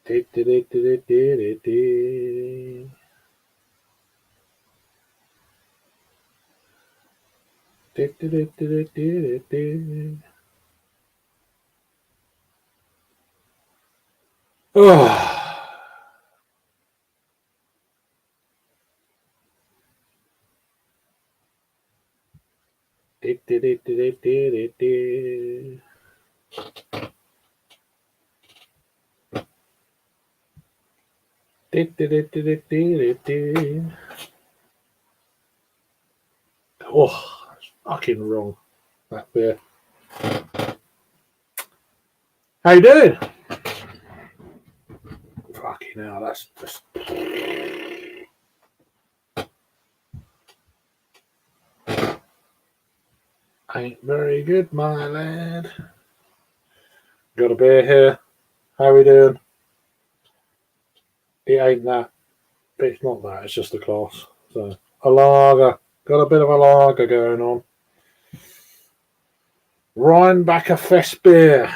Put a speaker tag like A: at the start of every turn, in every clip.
A: Oh. Oh, that's fucking wrong. That beer. How you doing? Fucking hell, that's just. Ain't very good, my lad. Got a beer here. How we doing? It ain't that. It's not that. It's just a class. So a lager. Got a bit of a lager going on. Rheinbacher Fest beer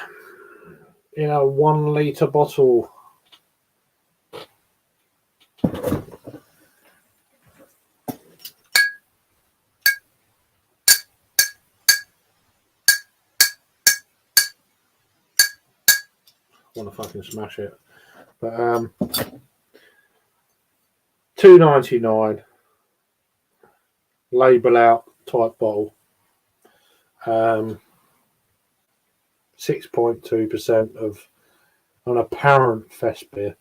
A: in a 1 litre bottle. I want to fucking smash it. But $2.99 label out type bottle. 6.2% of an apparent Fest beer.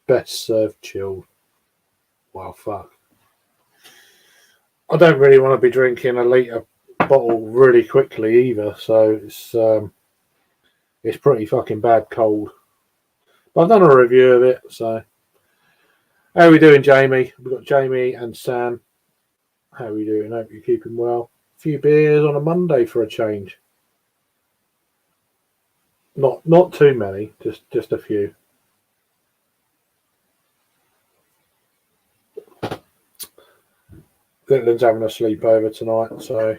A: Best served chilled. Well, fuck. I don't really want to be drinking a litre bottle really quickly either, so it's pretty fucking bad cold. But I've done a review of it, so. How are we doing, Jamie? We've got Jamie and Sam. How are we doing? Hope you're keeping well. A few beers on a Monday for a change. Not too many, just a few. Littleton's having a sleepover tonight, so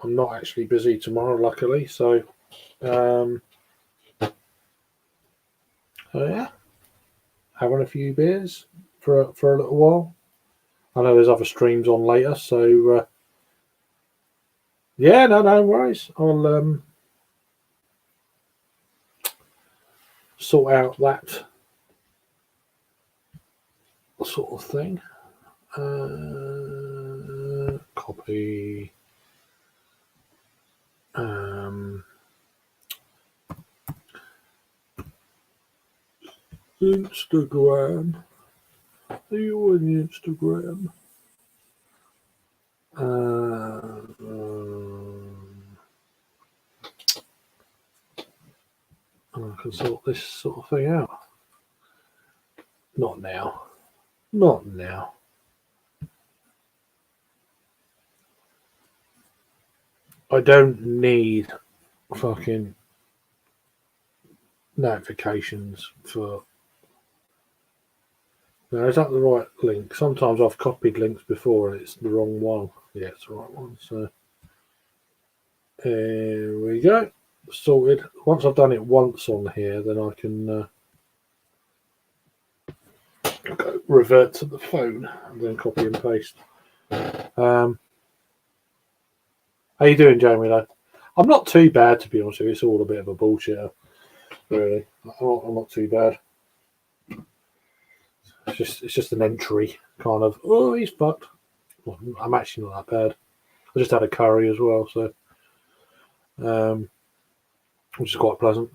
A: I'm not actually busy tomorrow, luckily. So yeah, having a few beers for a little while. I know there's other streams on later, so yeah, no worries. I'll sort out that sort of thing. Copy. Instagram. Are you on Instagram? I can sort this sort of thing out. Not now. Not now. I don't need fucking notifications for. No, is that the right link? Sometimes I've copied links before and it's the wrong one. Yeah, it's the right one. So there we go. Sorted. Once I've done it once on here, then I can go revert to the phone and then copy and paste. How you doing, Jamie? Though I'm not too bad, to be honest with you. It's all a bit of a bullshit, really. I'm not too bad. It's just an entry, kind of. Oh, he's fucked. Well, I'm actually not that bad. I just had a curry as well, so which is quite pleasant.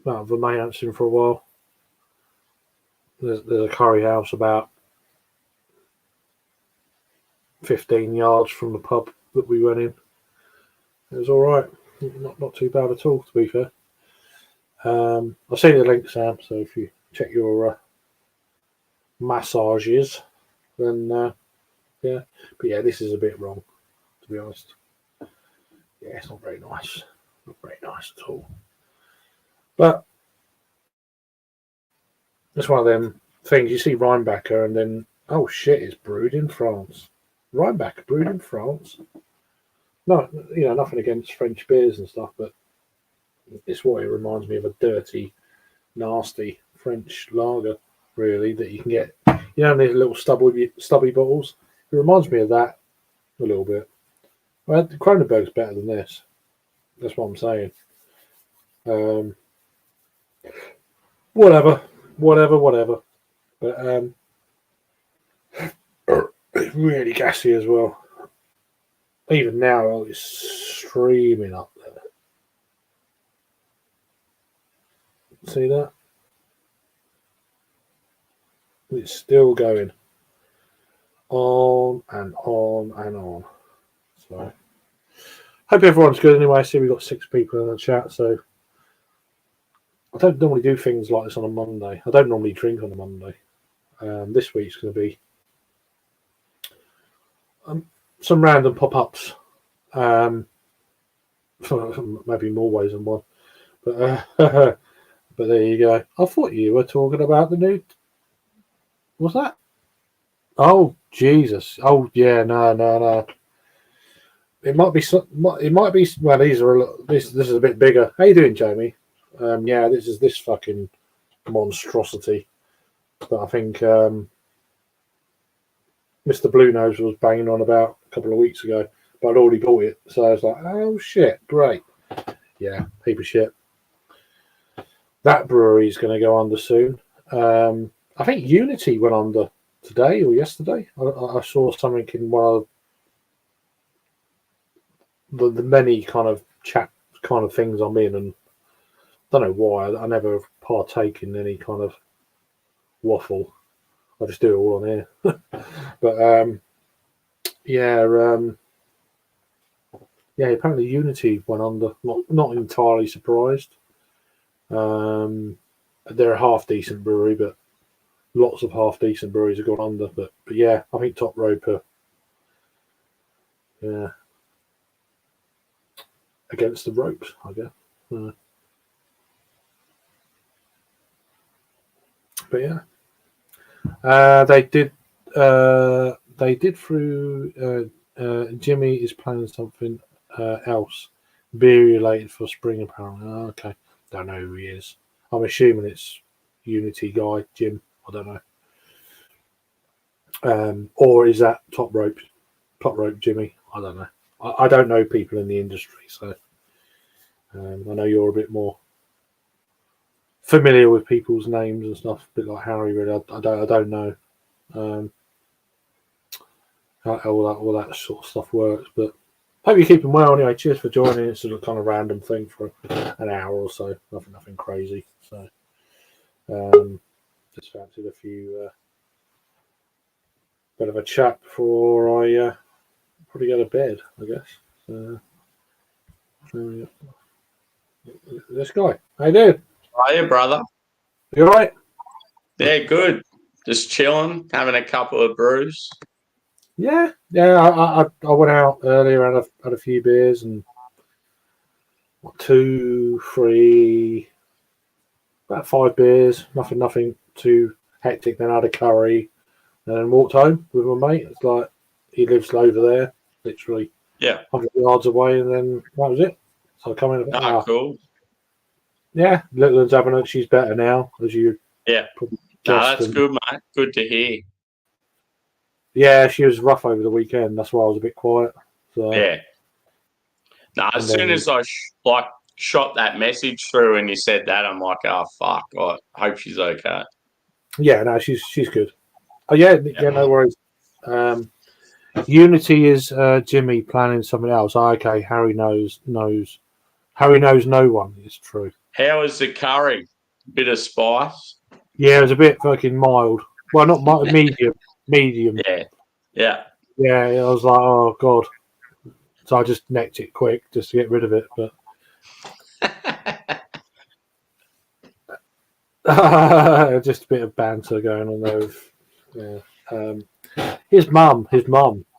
A: That the mate hasn't seen for a while. There's a curry house about 15 yards from the pub that we went in. It was all right. Not too bad at all, to be fair. I'll send you the link, Sam. So if you check your massages, then yeah. But yeah, this is a bit wrong, to be honest. Yeah, it's not very nice. Not very nice at all. But it's one of them things. You see Rheinbacher, and then oh shit, it's brewed in France. Rheinbacher brewed in France. No, nothing against French beers and stuff, but It's what it reminds me of, a dirty, nasty French lager, really, that you can get. You know, these little stubby bottles. It reminds me of that a little bit. Well, Kronenberg's better than this. That's what I'm saying. Um, whatever. But it's really gassy as well. Even now, it's streaming up there. See that? It's still going on and on and on. So, hope everyone's good anyway. I see we've got 6 people in the chat, so I don't normally do things like this on a Monday. I don't normally drink on a Monday. This week's going to be some random pop-ups. Maybe more ways than one. But but there you go. I thought you were talking about the new. What's that? Oh Jesus! Oh yeah, no. It might be. It might be. Well, these are a lot. This is a bit bigger. How you doing, Jamie? Yeah, this is this fucking monstrosity. But I think Mr. Blue Nose was banging on about a couple of weeks ago, but I'd already bought it, so I was like, oh shit, great. Yeah, heap of shit. That brewery's going to go under soon. I think Unity went under today or yesterday. I saw something in one of the many kind of chat kind of things I'm in, and I don't know why. I never partake in any kind of waffle. I just do it all on here. But yeah, apparently Unity went under. Not entirely surprised. They're a half decent brewery, but lots of half decent breweries have gone under. But yeah, I think Top Rope are against the ropes, I guess. But yeah, they did through. Jimmy is planning something else, beer related for spring apparently. Oh, okay, don't know who he is. I'm assuming it's Unity guy, Jim. I don't know. Or is that Top Rope Jimmy? I don't know. I don't know people in the industry, so I know you're a bit more familiar with people's names and stuff, a bit like Harry. Really, I don't know how all that sort of stuff works, but hope you're keeping well anyway. Cheers for joining. It's a kind of random thing for an hour or so. Nothing crazy. So just fancied a few bit of a chat before I probably go to bed, I guess. This guy, how you doing?
B: Hiya, brother.
A: You all right?
B: Yeah, good. Just chilling, having a couple of brews.
A: Yeah. I went out earlier, had a few beers and 2, 3, about 5 beers. Nothing too hectic. Then I had a curry, and then walked home with my mate. It's like he lives over there, literally 100 yards away, and then that was it. So I come in.
B: Cool.
A: Yeah, little one's having it. She's better now, as you.
B: Yeah. That's good, mate. Good to hear.
A: Yeah, she was rough over the weekend. That's why I was a bit quiet. So.
B: Yeah. As soon as I shot that message through and you said that, I'm like, oh fuck! I hope she's okay.
A: Yeah, no, she's good. Oh yeah, no worries. Unity is Jimmy planning something else. Oh, okay, Harry knows. Harry knows no one. It's true.
B: How was the curry? Bit of spice.
A: Yeah, it was a bit fucking mild. Well, not mild, medium.
B: Yeah.
A: I was like, oh god. So I just necked it quick just to get rid of it. But just a bit of banter going on there. His mum.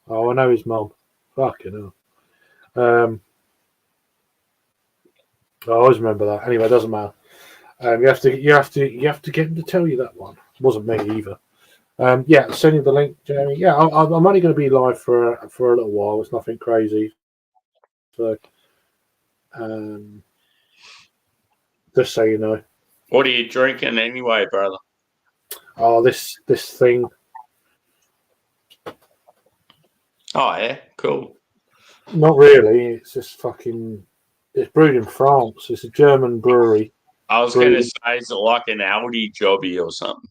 A: Oh, I know his mum. Fucking hell. I always remember that. Anyway, it doesn't matter. You have to get him to tell you that one. It wasn't me either. Send you the link, Jeremy. Yeah, I'm only going to be live for a little while. It's nothing crazy. So, Just so you know.
B: What are you drinking anyway, brother?
A: Oh, this thing.
B: Oh, yeah, cool.
A: Not really. It's just fucking. It's brewed in France. It's a German brewery.
B: I was going to say, is it like an Aldi jobby or something?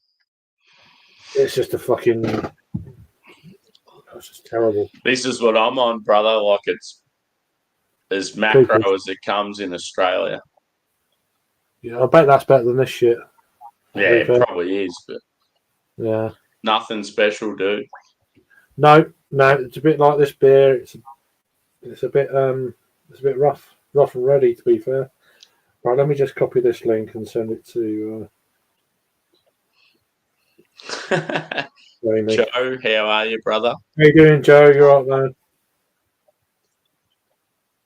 A: It's just a fucking. It's just terrible.
B: This is what I'm on, brother. Like it's as macro as it comes in Australia.
A: Yeah, I bet that's better than this shit.
B: Yeah, it probably is, but
A: yeah,
B: nothing special, dude.
A: No, it's a bit like this beer. It's a bit rough and ready. To be fair, right. Let me just copy this link and send it to.
B: Joe, how are you, brother?
A: How you doing, Joe? You're right, man.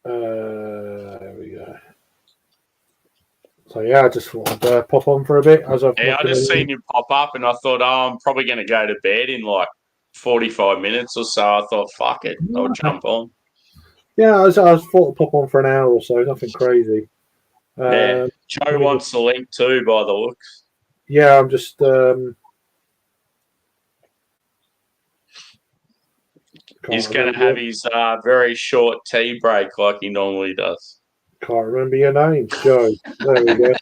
A: There we go. So yeah, I just wanted to pop on for a bit as I've.
B: Yeah, I just seen you pop up, and I thought, I'm probably going to go to bed in like 45 minutes or so. I thought, fuck it, I'll jump on.
A: Yeah, I was thought to pop on for an hour or so. Nothing crazy.
B: Yeah, Joe wants the link too, by the looks.
A: Yeah, I'm just.
B: He's going to have his very short tea break like he normally does.
A: Can't remember your name, Joe. There we go.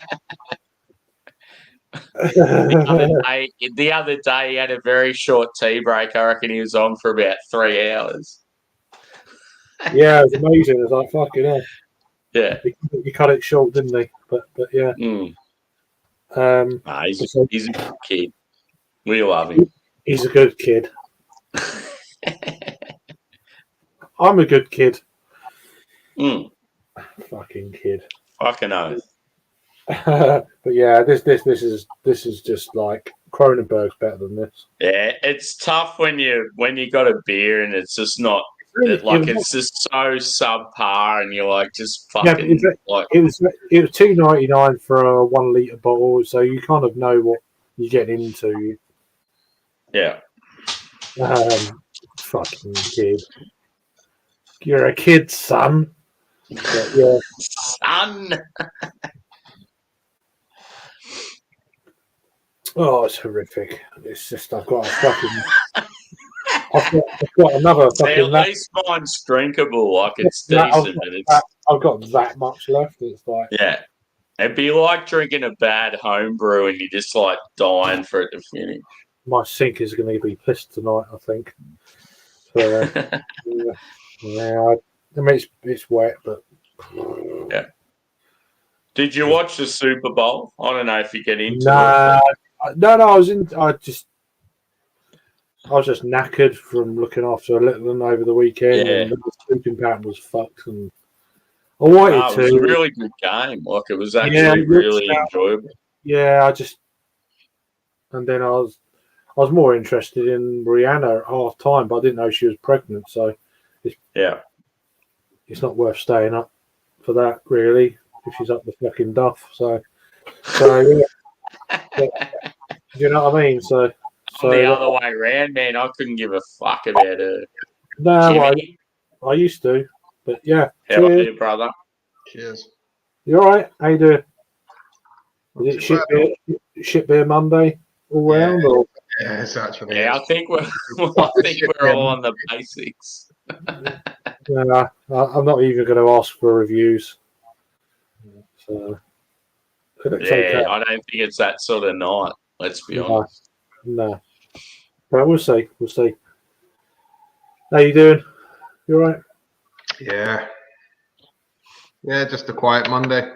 B: The other day, he had a very short tea break. I reckon he was on for about 3 hours.
A: Yeah, it was amazing. It was like, fucking hell.
B: Yeah.
A: He cut it short, didn't he? But yeah.
B: He's a good kid. We love him.
A: He's a good kid. I'm a good kid. Fucking kid.
B: Fucking oath.
A: But yeah, this is just like Kronenberg's better than this.
B: Yeah, it's tough when you got a beer and it's just not it's just so subpar and you're like just fucking
A: it was $2.99 for a 1 litre bottle, so you kind of know what you're getting into.
B: Yeah.
A: Fucking kid. You're a kid, son. But yeah.
B: Son.
A: Oh, it's horrific. It's just I've got another fucking.
B: At least mine's drinkable. Like it's decent, but
A: I've got that much left. It's like
B: it'd be like drinking a bad homebrew and you're just like dying for it to finish.
A: My sink is going to be pissed tonight, I think. So, yeah. I mean, it's wet, but
B: yeah. Did you watch the Super Bowl? I don't know if you get into it.
A: No. I was just knackered from looking after a little one over the weekend, and the sleeping pattern was fucked. And I wanted to.
B: It was a really good game. Like it was actually really enjoyable.
A: Yeah, and then I was more interested in Rihanna at half time, but I didn't know she was pregnant, so it's not worth staying up for that, really, if she's up the fucking duff. So yeah. You know what I mean? So
B: the other way around, man, I couldn't give a fuck about her.
A: No, I used to, but yeah.
B: How are you, brother?
C: Cheers.
A: You all right? How you doing? Is it shit beer Monday all round? Or?
C: Yeah, it's actually.
B: Yeah, I think we're all on the basics.
A: Yeah, I'm not even going to ask for reviews. So,
B: I don't think it's that sort of night. Let's be honest.
A: No, but we'll see. We'll see. How you doing? You all right?
C: Yeah. Yeah, just a quiet Monday.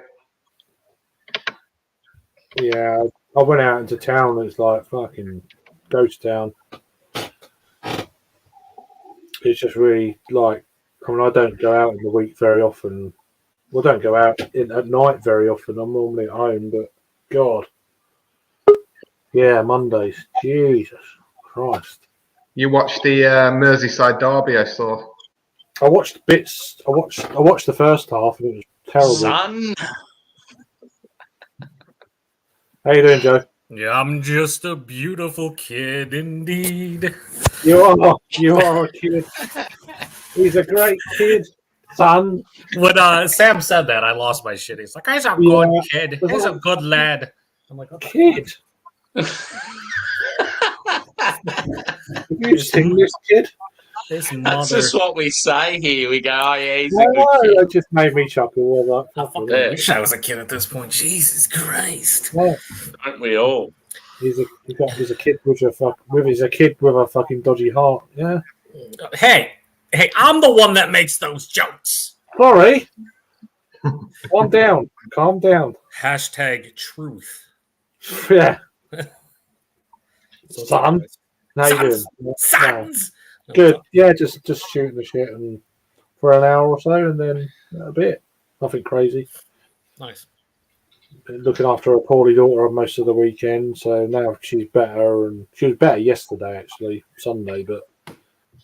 A: Yeah, I went out into town and it's like fucking ghost town. It's just really like, I mean, I don't go out in the week very often. Well, I don't go out at night very often. I'm normally at home, but God. Yeah, Mondays. Jesus Christ.
C: You watched the Merseyside derby, I saw.
A: I watched bits. I watched the first half and it was terrible.
B: Son.
A: How you doing, Joe?
D: Yeah, I'm just a beautiful kid indeed.
A: You are a kid. He's a great kid. Son.
D: When Sam said that, I lost my shit. He's like, "He's a good kid. He's a good lad." I'm like,
A: Kid. Have you seen this kid?
D: This
B: That's
D: mother.
B: just what we say here. We go, oh yeah, he's a
A: No,
B: good kid.
A: it just made me chuckle. Well,
D: I fucking
B: Yeah.
D: wish I was a kid at this point. Jesus Christ.
A: yeah.
B: Don't we all?
A: He's a kid with a kid with a fucking dodgy heart. Yeah.
D: Hey, I'm the one that makes those jokes.
A: Sorry. Calm down. Calm down.
D: Hashtag truth.
A: Yeah.
D: So
A: Son. How you doing?
D: Sons.
A: Yeah. Good. Yeah, just shooting the shit and for an hour or so, and then a bit. Nothing crazy.
D: Nice.
A: Looking after a poorly daughter on most of the weekend, so now she's better, and she was better yesterday actually, Sunday, but I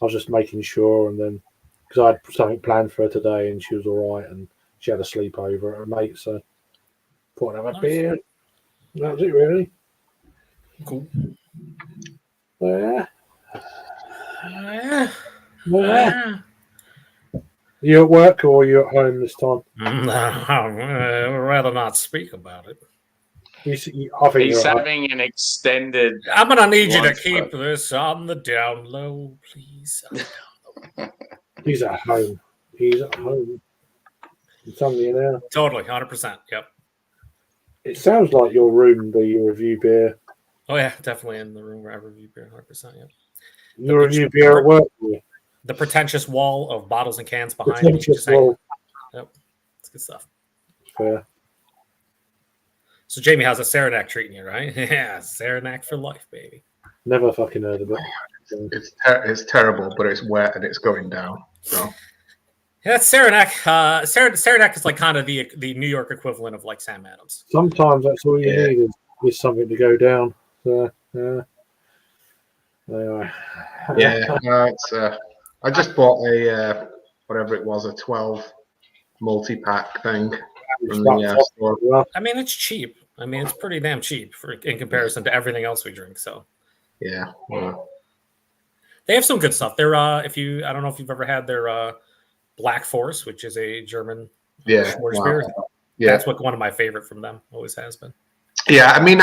A: was just making sure, and then because I had something planned for her today, and she was all right, and she had a sleepover at her mate, so thought I'd have a
D: Nice.
A: beer. That was it, really.
D: Cool.
A: Yeah.
D: Yeah.
A: Yeah. You at work or you at home this time?
D: I'd rather not speak about it.
A: I think
B: He's
A: you're at home.
B: having an extended.
D: I'm gonna need you to
B: Lunch
D: keep
B: break.
D: this on the down low, please.
A: He's at home. He's at home. It's on the now.
D: Totally, 100%. Yep.
A: It sounds like your room, the review beer.
D: Oh yeah, definitely in the room where I review beer, 100%. Yep.
A: You review beer at work. Yeah.
D: The pretentious wall of bottles and cans behind me.
A: Pretentious
D: Just hanging.
A: wall.
D: Yep, it's good stuff.
A: Fair.
D: So Jamie, how's a Saranac treating you? Right? Yeah, Saranac for life, baby.
A: Never fucking heard of it.
C: It's terrible, but it's wet and it's going down. So
D: Yeah, Saranac. Saranac is like kind of the New York equivalent of like Sam Adams.
A: Sometimes that's all you
C: Yeah.
A: need is something to go down. So, yeah. Anyway.
C: yeah, no, it's. I just bought a whatever it was, a 12 multi-pack thing from the store.
A: Well,
D: I mean, it's cheap. I mean, it's pretty damn cheap in comparison to everything else we drink. So
C: Yeah,
D: they have some good stuff. They're I don't know if you've ever had their Black Force, which is a German
C: yeah,
D: Schwarz
C: wow.
D: beer.
C: Yeah,
D: That's one of my favorite from them. Always has been.
C: yeah. I mean,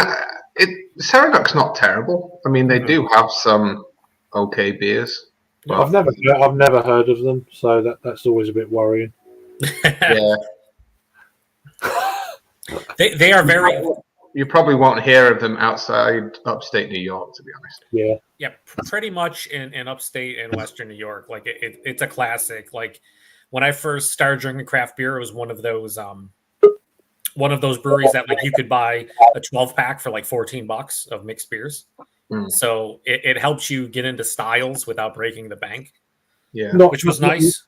C: Saranac's not terrible. I mean, they
D: Mhm.
C: do have some okay beers. But
A: I've never heard of them, so that's always a bit worrying.
C: yeah,
D: they are very
C: you probably won't hear of them outside upstate New York, to be honest.
A: Yeah.
D: pretty much in upstate and Western New York. Like it's a classic. Like when I first started drinking craft beer, it was one of those breweries that like you could buy a 12-pack for like $14 of mixed beers.
C: Mm.
D: So it helps you get into styles without breaking the bank,
C: Yeah,
D: which was nice.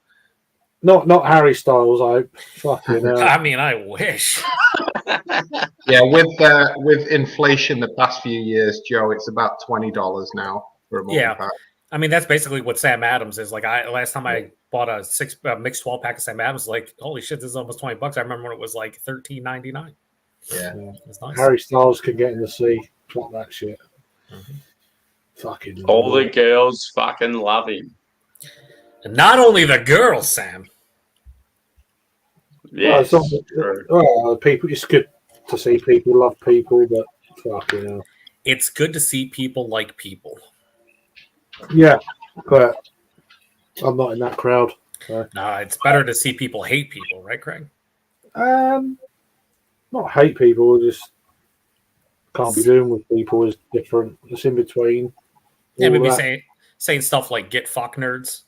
A: Not Harry Styles, I hope. Fucking hell.
D: I mean, I wish.
C: yeah. With inflation the past few years, Joe, it's about $20 now for a multi-pack.
D: Yeah. I mean, that's basically what Sam Adams is. Like last time I bought a mixed 12-pack of Sam Adams, like holy shit, this is almost $20. I remember when it was like $13.99.
C: Yeah.
D: It's nice.
A: Harry Styles can get in the sea. Fuck that shit.
D: Mhm.
A: Fucking
B: All the girls fucking love him.
D: And not only the girls, Sam.
B: Yeah,
A: it's not- people. It's good to see people love people, but fucking hell.
D: It's good to see people like people.
A: Yeah, but I'm not in that crowd.
D: No, it's better to see people hate people, right, Craig?
A: Not hate people, just can't be doing with people is different. It's in between.
D: Yeah,
A: All
D: maybe
A: that.
D: saying stuff like "get fuck nerds"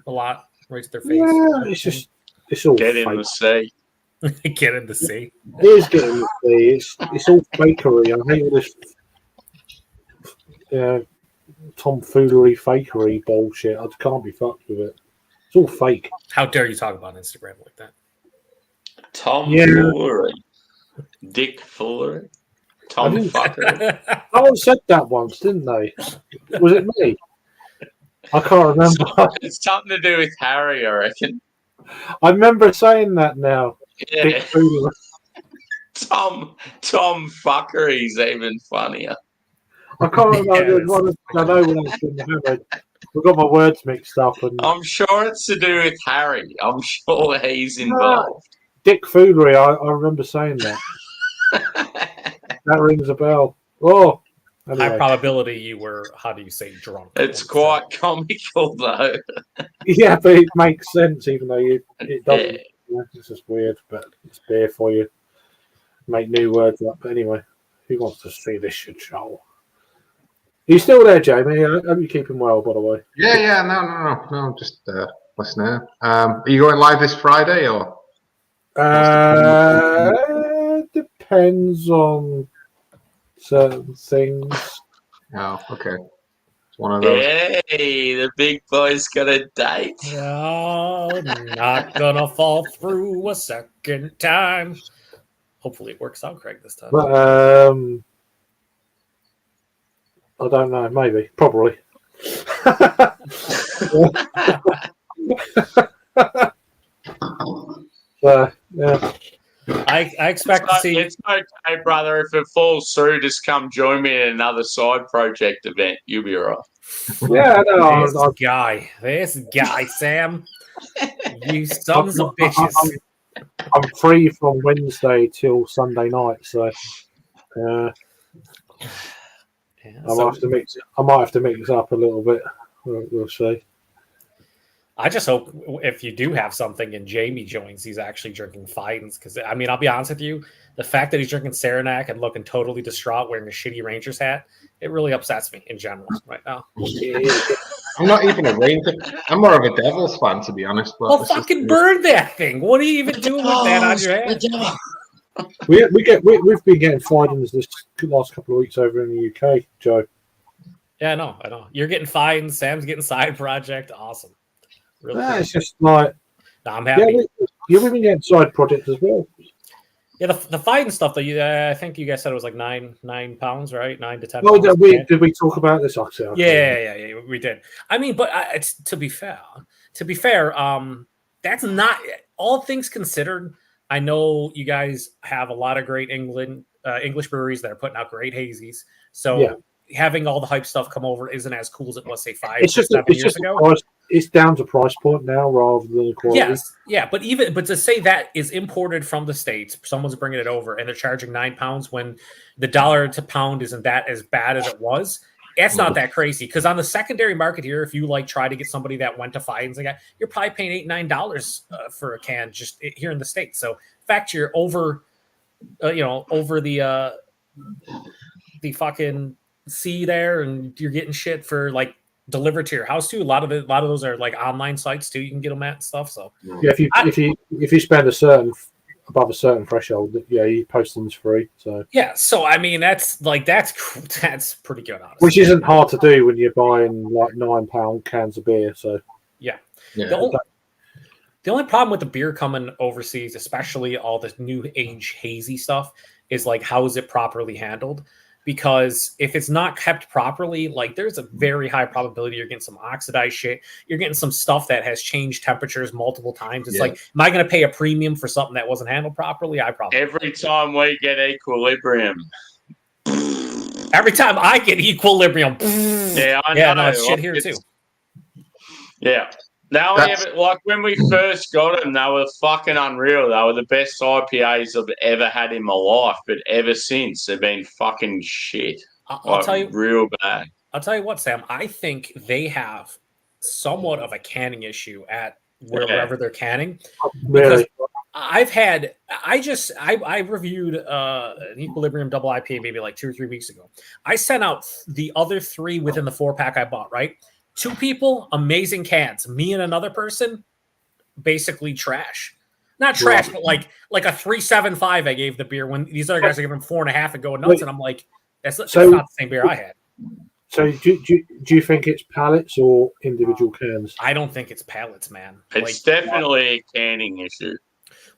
D: a lot, right to their face.
A: Yeah, it's all
B: get in
A: fake.
B: the sea.
D: Get in the sea.
A: It is getting the sea. It's all fakery. I hate all this tomfoolery fakery bullshit. I can't be fucked with it. It's all fake.
D: How dare you talk about Instagram like that?
B: Tom
A: Yeah.
B: Foolery. Dick Foolery. Tom
A: didn't-
B: Fucker.
A: Someone said that once, didn't they? Was it me? I can't remember.
B: It's something to do with Harry, I reckon.
A: I remember saying that now.
B: Yeah.
A: Dick Foolery.
B: Tom Fucker, he's even funnier.
A: I can't remember.
D: Yeah,
A: There's one of, I know when I was in Hammered. We've got my words mixed up. And
B: I'm sure it's to do with Harry. I'm sure he's involved.
A: Dick Foolery, I remember saying that. That rings a bell. Oh, anyway.
D: High probability you were, how do you say, drunk?
B: It's quite comical, though.
A: Yeah, but it makes sense, even though it doesn't.
B: Yeah.
A: Yeah, it's just weird, but it's beer for you. Make new words up. But anyway, who wants to see this shit show? Are you still there, Jamie? I hope you're keeping well, by the way.
C: Yeah. No. Just listening. Are you going live this Friday or?
A: Depends on certain things.
C: Oh, okay. It's one of those.
B: Hey, the big boy's got a date.
D: No, not gonna fall through a second time. Hopefully it works out, Craig, this time.
A: But I don't know. Maybe, probably. Yeah.
D: I expect to see.
B: It's okay, brother. If it falls through, just come join me in another side project event. You'll be all right.
A: Yeah, no,
D: This guy, Sam. You sons of bitches.
A: I'm free from Wednesday till Sunday night, so I might have to mix up a little bit. We'll see.
D: I just hope if you do have something and Jamie joins, he's actually drinking Fidens. Because, I mean, I'll be honest with you, the fact that he's drinking Saranac and looking totally distraught wearing a shitty Rangers hat, it really upsets me in general right now.
C: I'm not even a Ranger. I'm more of a Devils fan, to be honest. But
D: well, fucking burn that thing. What are you even doing with that on your head?
A: We've been getting Fidens this last couple of weeks over in the UK, Joe.
D: Yeah, I know. You're getting Fidens. Sam's getting Side Project. Awesome. Really cool.
A: It's just like
D: I'm happy.
A: You've been getting Side Project as well.
D: Yeah, the fighting stuff though. I think you guys said it was like 9 pounds, right? 9 to 10.
A: Oh, did we talk about this?
D: Yeah, we did. I mean, but it's to be fair, that's not all things considered. I know you guys have a lot of great English breweries that are putting out great hazies. So having all the hype stuff come over isn't as cool as it was, say, 7 years ago.
A: It's down to price point now rather than quality.
D: Yes, yeah, but to say that is imported from the States, someone's bringing it over and they're charging £9 when the dollar to pound isn't that as bad as it was. It's not that crazy because on the secondary market here, if you try to get somebody that went to Fidens and you're probably paying $8-9 for a can just here in the States. So, in fact, you're over the fucking sea there, and you're getting shit for delivered to your house too. A lot of those are online sites too. You can get them at and stuff. So
A: yeah, if you spend above a certain threshold, you post them free. So
D: yeah, so I mean that's pretty good, honestly.
A: Which isn't hard to do when you're buying £9 cans of beer. So
D: yeah. The only problem with the beer coming overseas, especially all this new age hazy stuff, is how is it properly handled? Because if it's not kept properly, there's a very high probability you're getting some oxidized shit. You're getting some stuff that has changed temperatures multiple times. It's am I going to pay a premium for something that wasn't handled properly? I probably
B: every time we get Equilibrium.
D: Every time I get Equilibrium.
B: Yeah, I know.
D: Yeah, no, it's shit here too.
B: Yeah. Now we have it, when we first got them, they were fucking unreal. They were the best IPAs I've ever had in my life, but ever since they've been fucking shit.
D: I'll tell you,
B: real bad.
D: I'll tell you what, Sam. I think they have somewhat of a canning issue at wherever they're canning.
A: Really?
D: I reviewed an Equilibrium double IPA maybe 2 or 3 weeks ago. I sent out the other 3 within the 4-pack I bought, right? 2 people, amazing cans. Me and another person, basically trash. Not trash, but like a 3.75 I gave the beer when these other guys are giving 4.5 and going nuts. And I'm like, that's not the same beer I had.
A: So do you think it's pallets or individual cans?
D: I don't think it's pallets, man.
B: It's definitely a canning issue.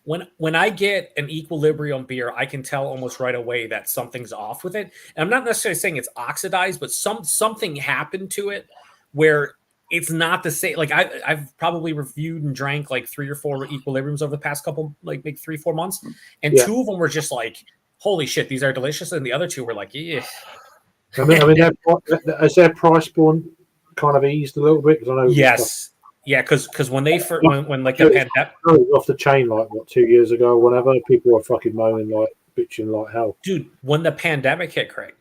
D: When I get an Equilibrium beer, I can tell almost right away that something's off with it. And I'm not necessarily saying it's oxidized, but something happened to it where it's not the same. I've probably reviewed and drank 3 or 4 Equilibriums over the past couple, maybe 3-4 months. And 2 of them were just holy shit, these are delicious. And the other 2 were yeah.
A: I mean, is their price point kind of eased a little bit? Because I know
D: Yes. Yeah, because when they when like the pandemic,
A: off the chain like what 2 years ago or whatever, people were fucking moaning like bitching like hell.
D: dude, when the pandemic hit, Craig,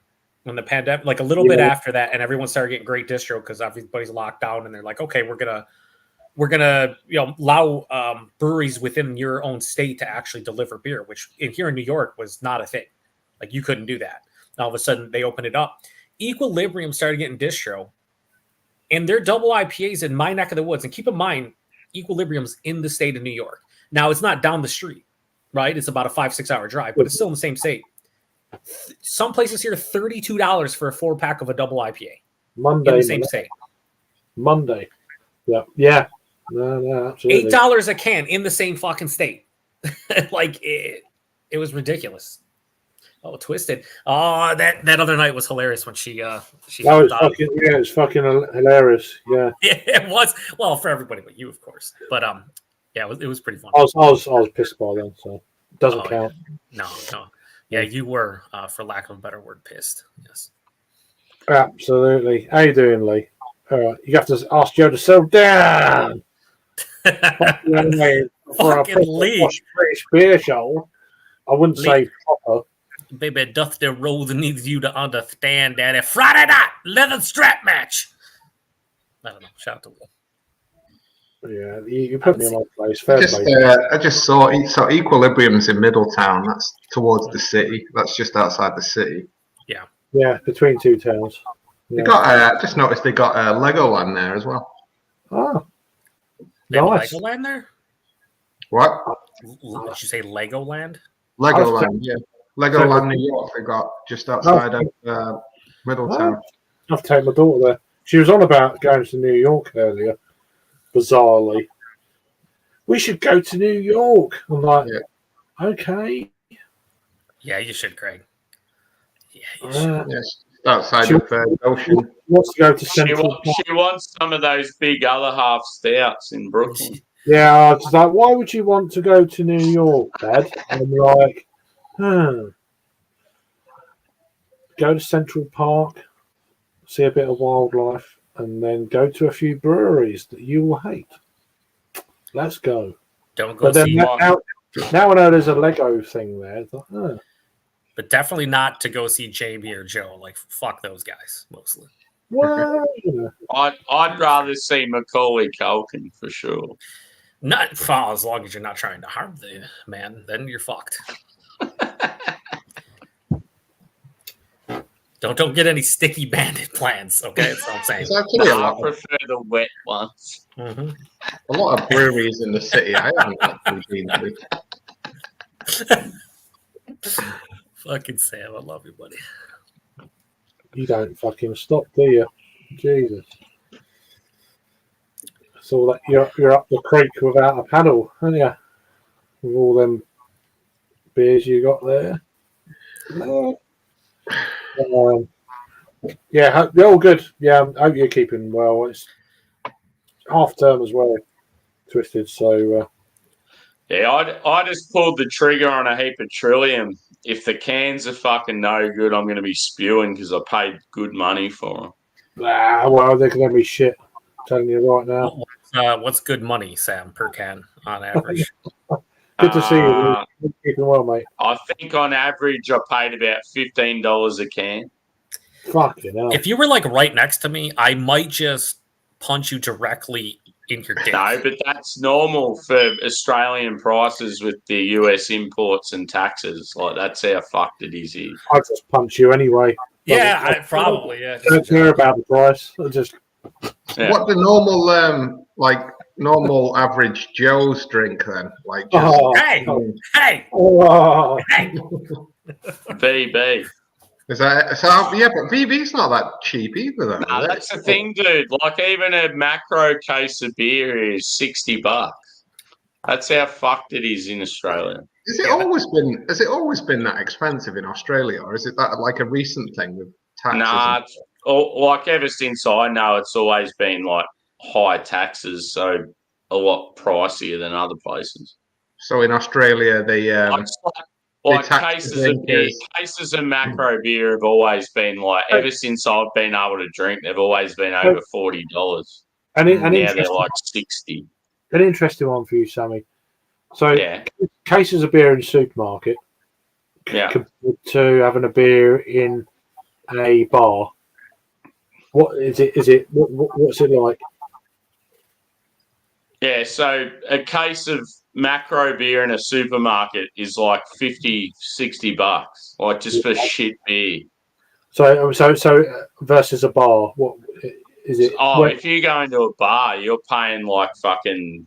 D: when the pandemic, like a little bit after that, and everyone started getting great distro because everybody's locked down, and they're like, okay, we're gonna allow breweries within your own state to actually deliver beer, which here in New York was not a thing. Like you couldn't do that. All of a sudden they opened it up. Equilibrium started getting distro, and their double IPAs in my neck of the woods. And keep in mind, Equilibrium's in the state of New York. Now it's not down the street, right? It's about a 5-6 hour drive, but it's still in the same state. Some places here, $32 for a 4-pack of a double IPA.
A: Monday,
D: in the same state.
A: Monday. Yeah. No, absolutely.
D: $8 a can in the same fucking state. Like it was ridiculous. Oh, Twisted. Oh, that other night was hilarious when she
A: that was fucking, it was fucking hilarious. Yeah.
D: Yeah, it was. Well, for everybody but you, of course. But yeah, it was pretty fun.
A: I was pissed by then, so it doesn't count.
D: Yeah. No. Yeah, you were, for lack of a better word, pissed. Yes.
A: Absolutely. How you doing, Lee? All right, you have to ask Joe to settle down. For a British beer show, I wouldn't say proper.
D: Baby, doth the road needs you to understand that a Friday night leather strap match. I don't know. Shout out to Will.
A: Yeah, you put me in my place. Fair
C: play. I just saw Equilibrium's in Middletown. That's towards the city. That's just outside the city.
D: Yeah.
A: Yeah, between two towns. Yeah.
C: They got. Just noticed they got Legoland there as well.
A: Oh,
D: nice. Legoland there.
C: What?
D: Did you say Legoland?
C: Legoland, yeah. Legoland, New York. They got just outside of Middletown.
A: I've taken my daughter there. She was on about going to New York earlier. Bizarrely, we should go to New York. I'm like, okay.
D: Yeah, you should, Craig. Yeah, you
C: should. Yes, outside of the ocean.
A: Wants to go to Central.
B: She wants some of those big other half stouts in Brooklyn.
A: Yeah, I was like, why would you want to go to New York, Dad? And I'm like, go to Central Park, see a bit of wildlife, and then go to a few breweries that you will hate. Let's go.
D: Don't go see
A: now I know there's a Lego thing there. It's like,
D: But definitely not to go see Jamie or Joe. Like, fuck those guys, mostly.
A: Well,
B: I'd rather see Macaulay Culkin for sure.
D: Not far, as long as you're not trying to harm the man, then you're fucked. Don't get any sticky bandit plans, okay? That's what I'm saying.
B: I prefer the wet ones.
D: Mm-hmm.
C: A lot of breweries in the city. I haven't actually been
D: to. Fucking Sam, I love you, buddy.
A: You don't fucking stop, do you? Jesus. So that you're up the creek without a paddle, aren't you? With all them beers you got there. Yeah, they're all good. Yeah, I hope you're keeping well. It's half term as well, Twisted. So
B: yeah, I just pulled the trigger on a heap of Trillium. If the cans are fucking no good, I'm going to be spewing because I paid good money for them.
A: Well, they're going to be shit. I'm telling you right now.
D: What's good money, Sam, per can on average?
A: Good to see you. You're keeping well, mate.
B: I think on average I paid about $15 a can.
A: Fucking hell.
D: If you were like right next to me, I might just punch you directly in your dick.
B: No, but that's normal for Australian prices with the US imports and taxes. Like that's how fucked it is here.
A: I'll just punch you anyway.
D: Yeah, probably. Yeah.
A: Don't care about the price. I'll just.
B: Yeah.
C: What the normal average Joe's drink then? Like just
D: hey,
B: VB.
C: Is that so? Yeah, but VB's not that cheap either, though.
B: No, that's the thing, dude. Like even a macro case of beer is $60. That's how fucked it is in Australia.
C: Has it always been that expensive in Australia, or is it that like a recent thing with taxes?
B: Nah, like ever since I know, it's always been like high taxes, so a lot pricier than other places.
C: So in Australia, they
B: like
C: tax the drinkers.
B: cases of macro beer have always been like ever since I've been able to drink, they've always been over $40.
A: And
B: Now they're like 60.
A: An interesting one for you, Sammy. So
B: Yeah.
A: cases of beer in a supermarket compared to having a beer in a bar. What is it? What's it like?
B: Yeah, so a case of macro beer in a supermarket is like $50-$60, like just for shit beer.
A: So versus a bar, what is it?
B: Oh, if you go into a bar, you're paying like fucking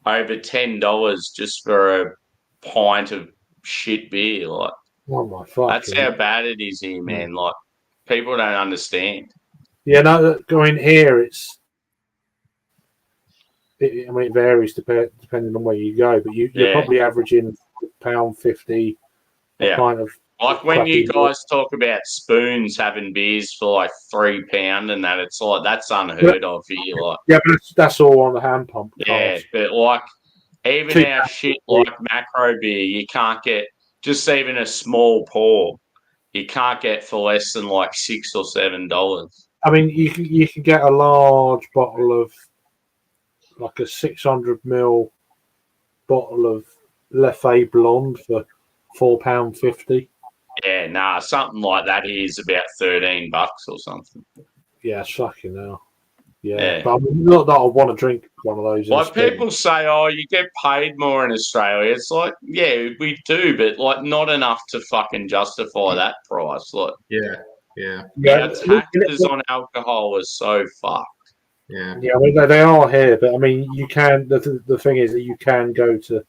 B: over $10 just for a pint of shit beer. Like,
A: oh my fuck!
B: that's how bad it is here, man. Like, people don't understand.
A: Yeah, no, going here, it varies depending on where you go, but you're probably averaging £1.50 a pint of.
B: Like when you guys talk about spoons having beers for like £3 and that, it's like that's unheard of here. Like,
A: yeah, but that's all on the hand pump.
B: Yeah, but like even our shit like macro beer, you can't get just even a small pour. You can't get for less than like $6 or $7.
A: I mean, you can get a large bottle of like a 600ml bottle of Leffe Blonde for £4.50.
B: Yeah, nah, something like that here is about $13 or something.
A: Yeah, it's fucking hell. Yeah, but I mean, not that I want to drink one of those.
B: Like people say, oh, you get paid more in Australia. It's like, yeah, we do, but like not enough to fucking justify that price. Like, our taxes on alcohol are so fucked.
C: Yeah,
A: I mean, they are here, but I mean, you can. The thing is that you can go to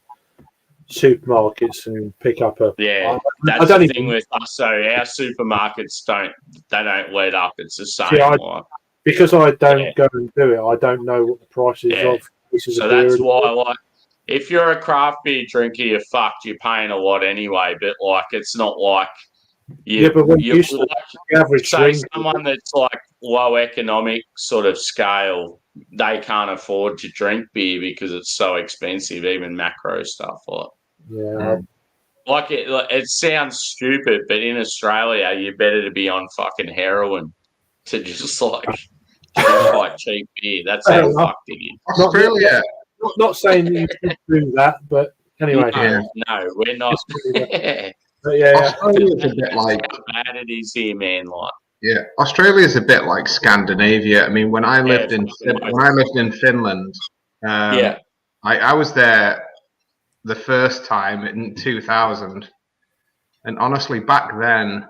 A: supermarkets and pick up a.
B: Yeah, that's the thing with us. So our supermarkets don't let up. It's the same.
A: Because I don't go and do it, I don't know what the price is of pieces of beer.
B: So that's why, like, if you're a craft beer drinker, you're fucked. You're paying a lot anyway. But like, it's not like
A: but when you like, the average
B: say someone that's like low economic sort of scale, they can't afford to drink beer because it's so expensive. Even macro stuff, like it sounds stupid, but in Australia, you're better to be on fucking heroin to just like. Quite cheap beer. That's how fucked it is.
C: Australia.
A: Not saying that you should do that, but anyway.
B: No, we're not.
C: Australia's a bit like
B: how bad it is here, man. Like,
C: Australia's a bit like Scandinavia. I mean, when I lived in Finland, I was there the first time in 2000, and honestly, back then,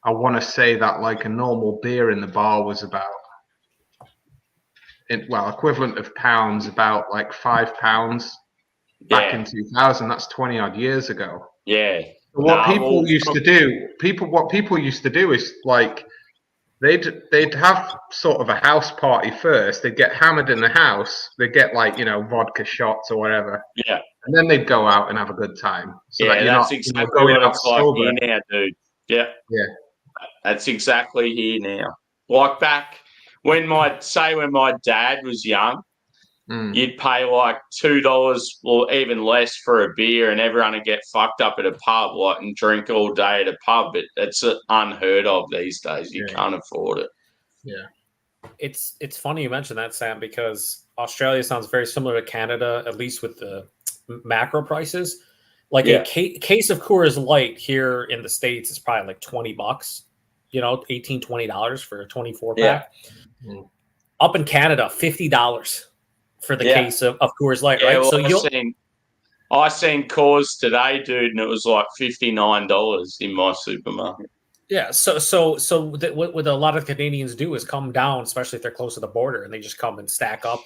C: I want to say that like a normal beer in the bar was about. Equivalent of pounds, about like £5 back in 2000. That's 20 odd years ago.
B: Yeah.
C: So what people used to do is like they'd have sort of a house party first. They'd get hammered in the house. They'd get like vodka shots or whatever.
B: Yeah.
C: And then they'd go out and have a good time. So that you're
B: that's
C: not
B: exactly
C: going
B: what
C: out
B: it's like
C: sober.
B: here now, dude. Yeah.
C: Yeah.
B: That's exactly here now. Like back. When my dad was young, you'd pay like $2 or even less for a beer, and everyone would get fucked up at a pub, like and drink all day at a pub. But it's unheard of these days. You can't afford it.
C: Yeah,
D: it's funny you mentioned that, Sam, because Australia sounds very similar to Canada, at least with the macro prices. Like a case of Coors Light here in the States is probably like $20. $18-$20 for a 24 pack. Up in Canada, $50 for the case of Coors Light, right?
B: Well,
D: so
B: I seen Coors today, dude, and it was like $59 in my supermarket.
D: Yeah, so what a lot of Canadians do is come down, especially if they're close to the border, and they just come and stack up.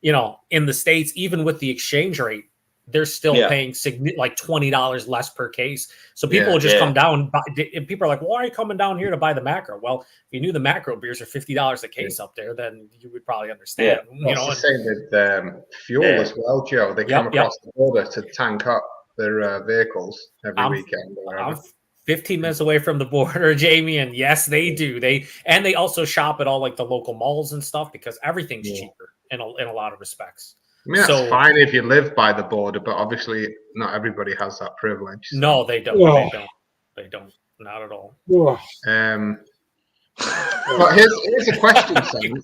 D: In the States, even with the exchange rate, they're still paying like $20 less per case. So people will just come down. And people are like, why are you coming down here to buy the macro? Well, if you knew the macro beers are $50 a case up there, then you would probably understand.
C: It's the same with fuel as well, Joe. They come across the border to tank up their vehicles every weekend.
D: I'm 15 minutes away from the border, Jamie, and yes, they do. They also shop at all like the local malls and stuff because everything's cheaper in a lot of respects.
C: I mean, that's fine if you live by the border, but obviously not everybody has that privilege. So.
D: No, they don't. They don't. Not at all.
C: But here's a question, Sam.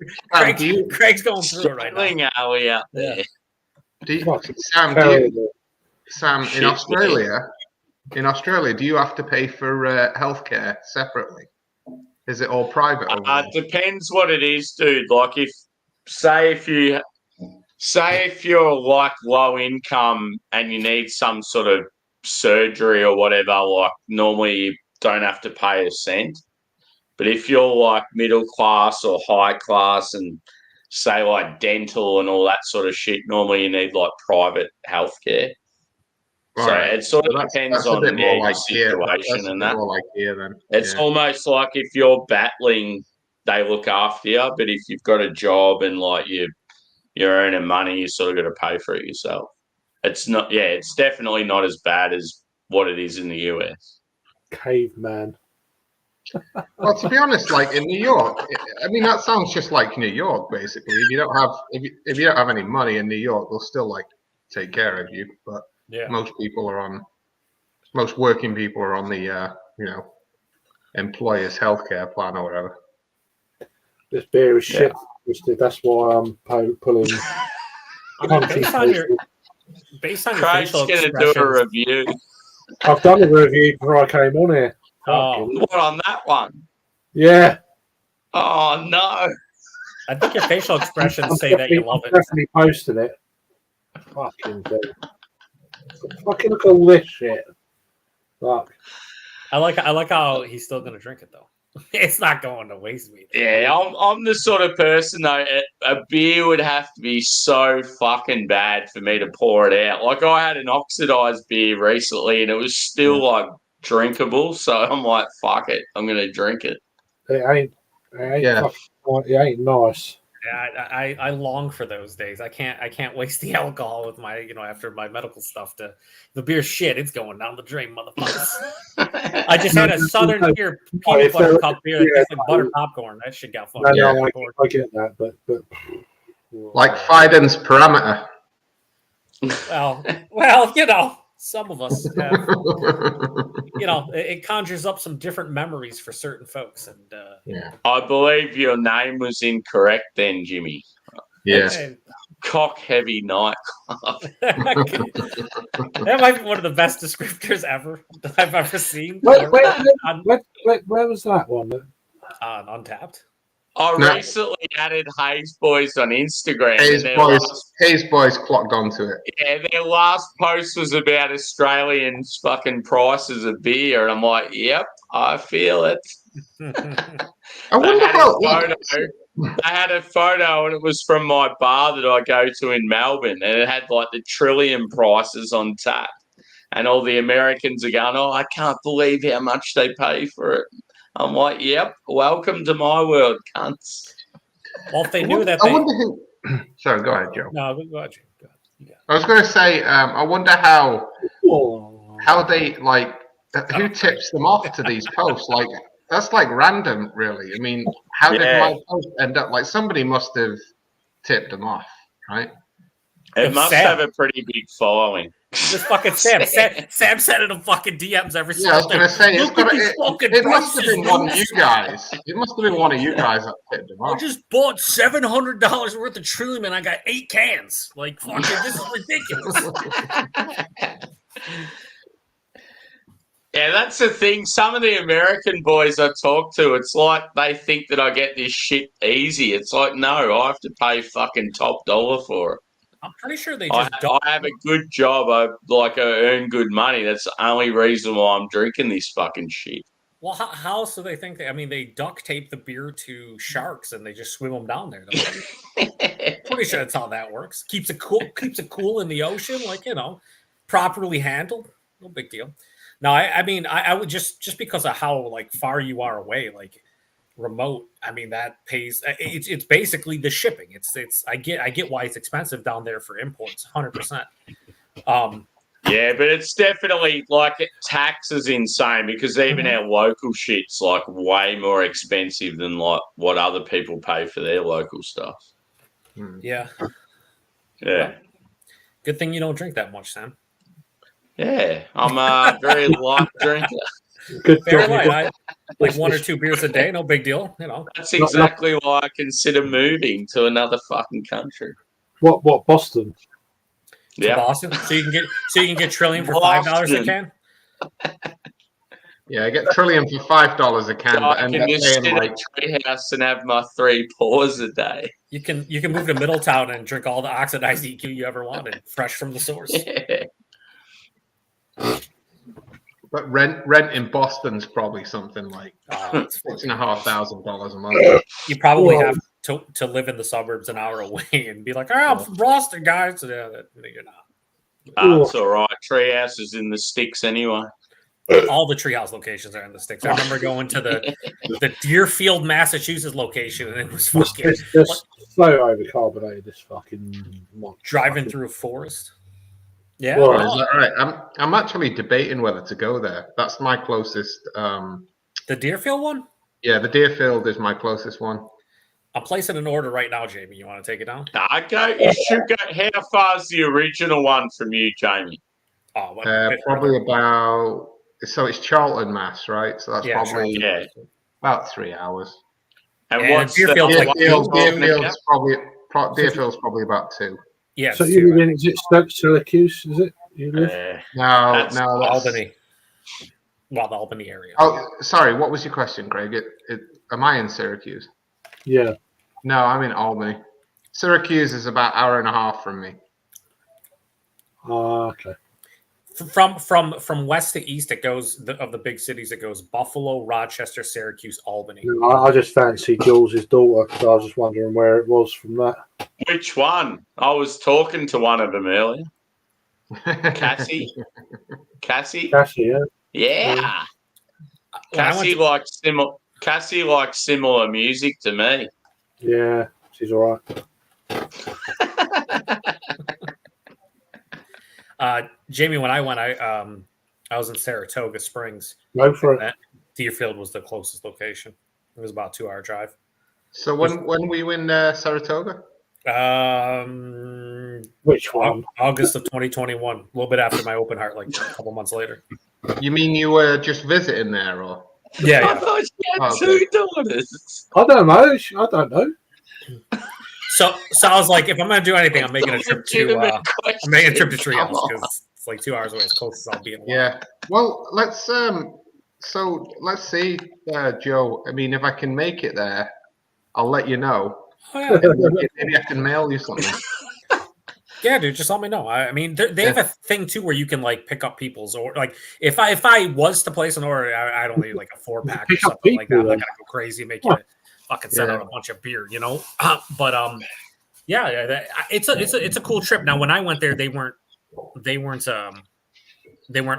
D: Craig's going through it right now.
B: Are we out there?
C: Sam, in Australia, do you have to pay for healthcare separately? Is it all private?
B: It depends what it is, dude. Like if you're like low income and you need some sort of surgery or whatever, like normally you don't have to pay a cent. But if you're like middle class or high class and say like dental and all that sort of shit, normally you need like private healthcare. So it sort of depends on the situation and that. It's almost like if you're battling, they look after you. But if you've got a job and like you're earning money, you sort of got to pay for it yourself. It's not. Yeah, it's definitely not as bad as what it is in the US.
A: Caveman.
C: Well, to be honest, like in New York, I mean that sounds just like New York, basically. If you don't have any money in New York, they'll still like take care of you. But most working people are on the employer's healthcare plan or whatever.
A: This beer is shit. That's why I'm pulling.
D: Based on your
B: Craig's going to do a review.
A: I've done a review before I came on here.
B: What on that one?
A: Yeah.
B: Oh no!
D: I think your facial expressions say that you love it.
A: Definitely posted it. Fucking dude. Fucking look at all this shit. Fuck.
D: I like how he's still gonna drink it though. It's not going to waste me.
B: Yeah, I'm the sort of person though. A beer would have to be so fucking bad for me to pour it out. Like I had an oxidized beer recently, and it was still like drinkable. So I'm like, fuck it, I'm gonna drink it.
A: It ain't nice.
D: Yeah, I long for those days. I can't waste the alcohol with my after my medical stuff. The beer's shit. It's going down the drain, motherfuckers. I just had a Southern Tier peanut butter cup beer that tastes like butter popcorn. That shit got fucking.
A: No, I get that, but
C: like Fiden's parameter.
D: Well, some of us have, it conjures up some different memories for certain folks. And
B: I believe your name was incorrect then, Jimmy.
C: Yes.
B: Cock heavy nightclub.
D: That might be one of the best descriptors ever that I've ever seen.
A: Where was that one?
D: On Untapped.
B: I recently added Hayes Boys on Instagram.
C: Hayes Boys clocked onto it.
B: Yeah, their last post was about Australians fucking prices of beer. And I'm like, yep, I feel it.
C: I wonder how...
B: I had a photo and it was from my bar that I go to in Melbourne. And it had like the Trillium prices on tap. And all the Americans are going, I can't believe how much they pay for it. I'm like, yep, welcome to my world, cunts.
D: Well, if they knew that,
C: Sorry, go ahead, Joe.
D: No, go ahead, Joe.
C: I was going to say, I wonder how they who tips them off to these posts? Like, that's like random, really. I mean, how did my post end up? Like, somebody must have tipped them off, right?
B: It must have a pretty big following.
D: Just fucking Sam. Sam sent it in fucking DMs every single day.
C: I was going to say, it must have been one of you guys. It must have been one of you guys that tipped him off.
D: I just bought $700 worth of Trillium and I got 8 cans. Like, fucking, this is ridiculous.
B: Yeah, that's the thing. Some of the American boys I talk to, it's like they think that I get this shit easy. It's like, no, I have to pay fucking top dollar for it.
D: I'm pretty sure they just
B: I have a good job. I earn good money. That's the only reason why I'm drinking this fucking shit.
D: Well, how else do they think? They duct tape the beer to sharks and they just swim them down there. Pretty sure that's how that works. Keeps it cool in the ocean, properly handled. No big deal. No, I would just because of how far you are away, remote. That pays. It's basically the shipping. I get why it's expensive down there for imports. 100%.
B: Yeah, but it's definitely tax is insane because even our local shit's way more expensive than what other people pay for their local stuff.
D: Yeah.
B: Yeah.
D: Good thing you don't drink that much, Sam.
B: Yeah, I'm a very light drinker.
A: Good
D: Very
A: job.
D: light. Like 1 or 2 beers a day, no big deal.
B: That's exactly why I consider moving to another fucking country.
A: What Boston?
D: To Boston, so you can get Trillium for $5 a can.
C: Yeah, I get Trillium for $5 a can.
B: So
C: but
B: I can just sit at a treehouse and have my 3 pours a day.
D: You can move to Middletown and drink all the oxidized EQ you ever wanted, fresh from the source.
B: Yeah.
C: But rent in Boston's probably something like $6,500 a month.
D: You probably have to live in the suburbs an hour away and be like, I'm from Boston, guys. Yeah, you're not.
B: It's all right. Treehouse is in the sticks anyway.
D: All the treehouse locations are in the sticks. I remember going to the Deerfield, Massachusetts location, and it was fucking
A: This so overcarbonated. This fucking
D: driving through a forest. Yeah,
C: well, is that right? I'm actually debating whether to go there. That's my closest.
D: The Deerfield one.
C: Yeah, the Deerfield is my closest one.
D: I'm placing an order right now, Jamie. You want to take it down?
B: You should go. How far is the original one from you, Jamie?
C: Probably about. So it's Charlton, Mass, right? So that's probably about 3 hours.
B: And what's
C: Deerfield's probably about 2.
D: Yeah.
A: So you live in, is it Syracuse? Is it? You live?
C: No,
D: that's Albany. Well, the Albany area.
C: Oh, sorry. What was your question, Greg? Am I in Syracuse?
A: Yeah.
C: No, I'm in Albany. Syracuse is about 1.5 hours from me.
A: Okay.
D: From west to east, it goes of the big cities. It goes Buffalo, Rochester, Syracuse, Albany.
A: I just fancy Jules' daughter, so I was just wondering where it was from that.
B: Which one? I was talking to one of them earlier. Cassie.
A: Cassie, yeah.
B: Yeah. Cassie likes similar music to me.
A: Yeah, she's all
D: right. Jamie, when I went, I was in Saratoga Springs.
A: Go for it.
D: Deerfield was the closest location. It was about a 2-hour drive.
C: So when were you in Saratoga?
A: Which one?
D: August of 2021. A little bit after my open heart, like a couple months later.
C: You mean you were just visiting there, or?
D: Yeah.
B: I thought she had 2 daughters.
A: I don't know.
D: So I was like, if I'm gonna do anything, I'm making a trip to Treehouse because it's like 2 hours away. It's close as I'll be in.
C: Yeah. Well, let's see, Joe. I mean, if I can make it there, I'll let you know.
D: Oh, yeah.
C: Maybe I can mail you something.
D: Yeah, dude, just let me know. I mean, they have a thing too where you can like pick up people's, or like if I was to place an order, I'd only need like a 4-pack or something like that. I'm not gonna go crazy, make you fucking send out a bunch of beer, But it's a cool trip. Now, when I went there, they weren't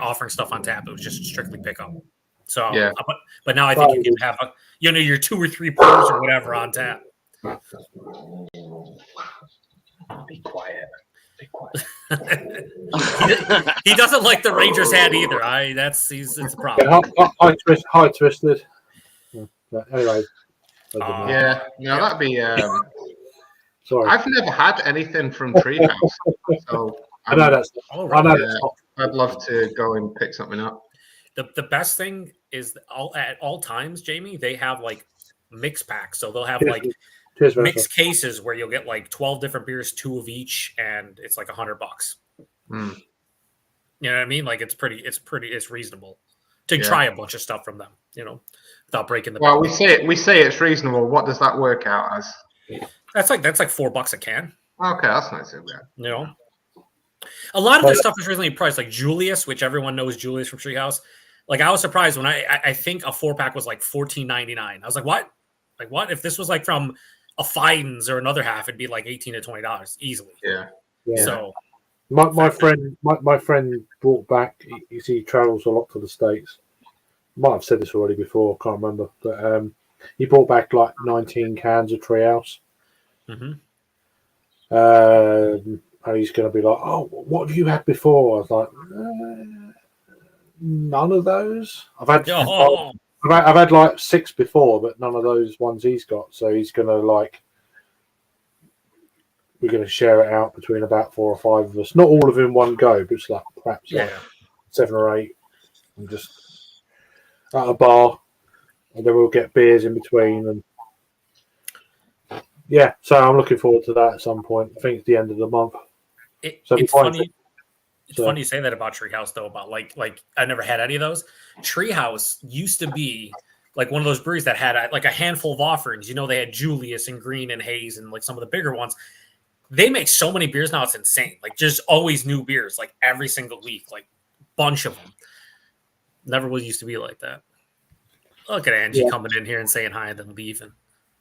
D: offering stuff on tap. It was just strictly pickup. So but now I think you can have your 2 or 3 pours or whatever on tap.
C: Be quiet.
D: He doesn't like the Rangers hat either. It's a problem.
A: High twisted. Anyway.
C: That'd be.
A: Sorry,
C: I've never had anything from Treehouse, so
A: I know that's.
C: I'd love to go and pick something up.
D: The best thing is at all times, Jamie, they have like mix packs, so they'll have like mixed cases where you'll get like 12 different beers, 2 of each, and it's like $100. You know what I mean? Like it's reasonable to try a bunch of stuff from them, without breaking the.
C: Well, we say it's reasonable. What does that work out as?
D: That's like $4 a can.
C: Okay, that's not too bad.
D: A lot of this stuff is reasonably priced, like Julius, which everyone knows Julius from Treehouse. Like I was surprised when I think a 4-pack was like $14.99. I was like, what? Like what? If this was like from a Fidens or another half, it'd be like $18 to $20 easily.
C: Yeah.
D: So
A: my friend brought back. He travels a lot to the States. Might have said this already before. Can't remember, but he brought back like 19 cans of Treehouse.
D: Mm-hmm.
A: And he's going to be like, "Oh, what have you had before?" I was like, "None of those. I've had like 6 before, but none of those ones he's got." So he's going to like we're going to share it out between about 4 or 5 of us. Not all of them in one go, but it's like perhaps like 7 or 8, and just at a bar, and then we'll get beers in between. And yeah, so I'm looking forward to that at some point. I think it's the end of the month.
D: It's funny. It's funny you say that about Treehouse, though. About like I never had any of those. Treehouse used to be like one of those breweries that had like a handful of offerings. You know, they had Julius and Green and Hayes and like some of the bigger ones. They make so many beers now; it's insane. Like just always new beers, like every single week, like bunch of them. Never was used to be like that. Look at Angie coming in here and saying hi and then leaving.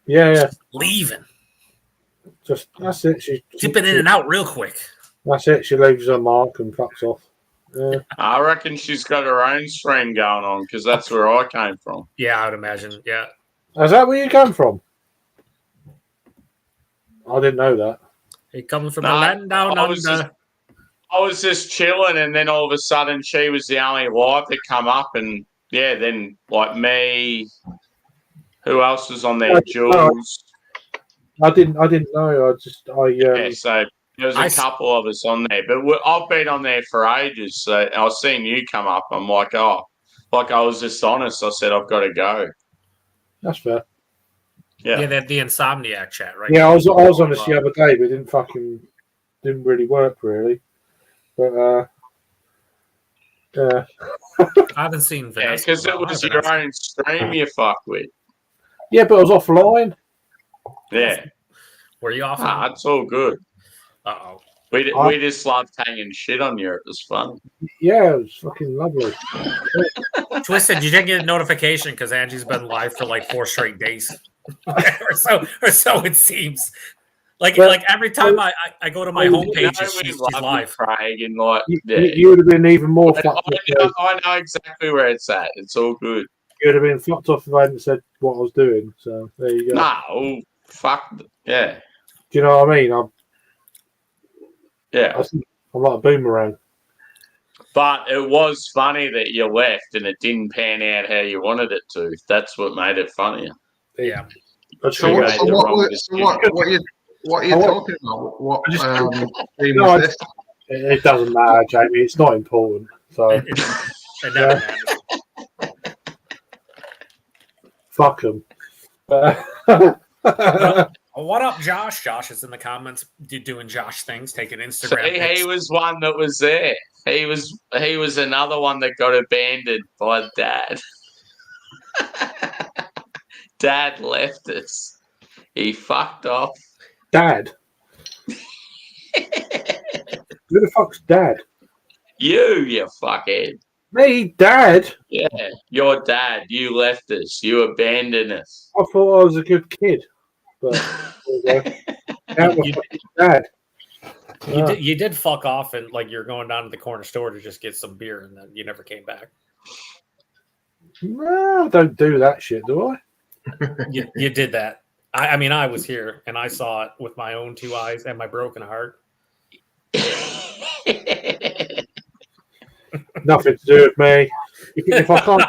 A: Yeah.
D: Leaving.
A: Just that's it. She's
D: dipping in and out real quick.
A: That's it. She leaves her mark and fucks off. Yeah.
B: I reckon she's got her own stream going on because that's where I came from.
D: Yeah, I would imagine. Yeah.
A: Is that where you come from? I didn't know that.
D: He comes from the land down under.
B: I was just chilling, and then all of a sudden, she was the only live that come up, and then like me, who else was on there? Jules.
A: I didn't know.
B: So there was a couple of us on there, but I've been on there for ages. So I was seeing you come up. I'm like, I was just honest. I said I've got to go.
A: That's fair.
D: Yeah, the Insomniac chat, right?
A: Yeah, I was on this the other day, but it didn't really work really. But
D: I haven't seen Vanessa.
B: Yeah, because it was your own stream you fuck with.
A: Yeah, but I was offline.
B: Yeah.
D: Were you off?
B: It's all good.
D: Uh-oh.
B: We just loved hanging shit on you. It was fun.
A: Yeah, it was fucking lovely.
D: Twisted, you didn't get a notification because Angie's been live for like 4 straight days. or so it seems. Like every time I go to my homepage, she's live.
B: Craig and like,
A: you would have been even more fucked off.
B: I know exactly where it's at. It's all good.
A: You would have been fucked off if I hadn't said what I was doing. So there you go.
B: No, fuck. Yeah.
A: Do you know what I mean? I'm like a boomerang.
B: But it was funny that you left and it didn't pan out how you wanted it to. That's what made it funnier.
D: Yeah.
C: So what are you talking about? What
A: it doesn't matter, Jamie. It's not important. So fuck them.
D: What up, Josh? Josh is in the comments doing Josh things, taking Instagram.
B: So he was one that was there. He was another one that got abandoned by Dad. Dad left us. He fucked off.
A: Dad? Who the fuck's Dad?
B: You fuckhead.
A: Me, Dad?
B: Yeah, your dad. You left us. You abandoned us.
A: I thought I was a good kid. But Dad.
D: You did fuck off and like you're going down to the corner store to just get some beer and then you never came back.
A: No, I don't do that shit, do I?
D: You did that. I mean, I was here and I saw it with my own 2 eyes and my broken heart.
A: Nothing to do with me. If I can't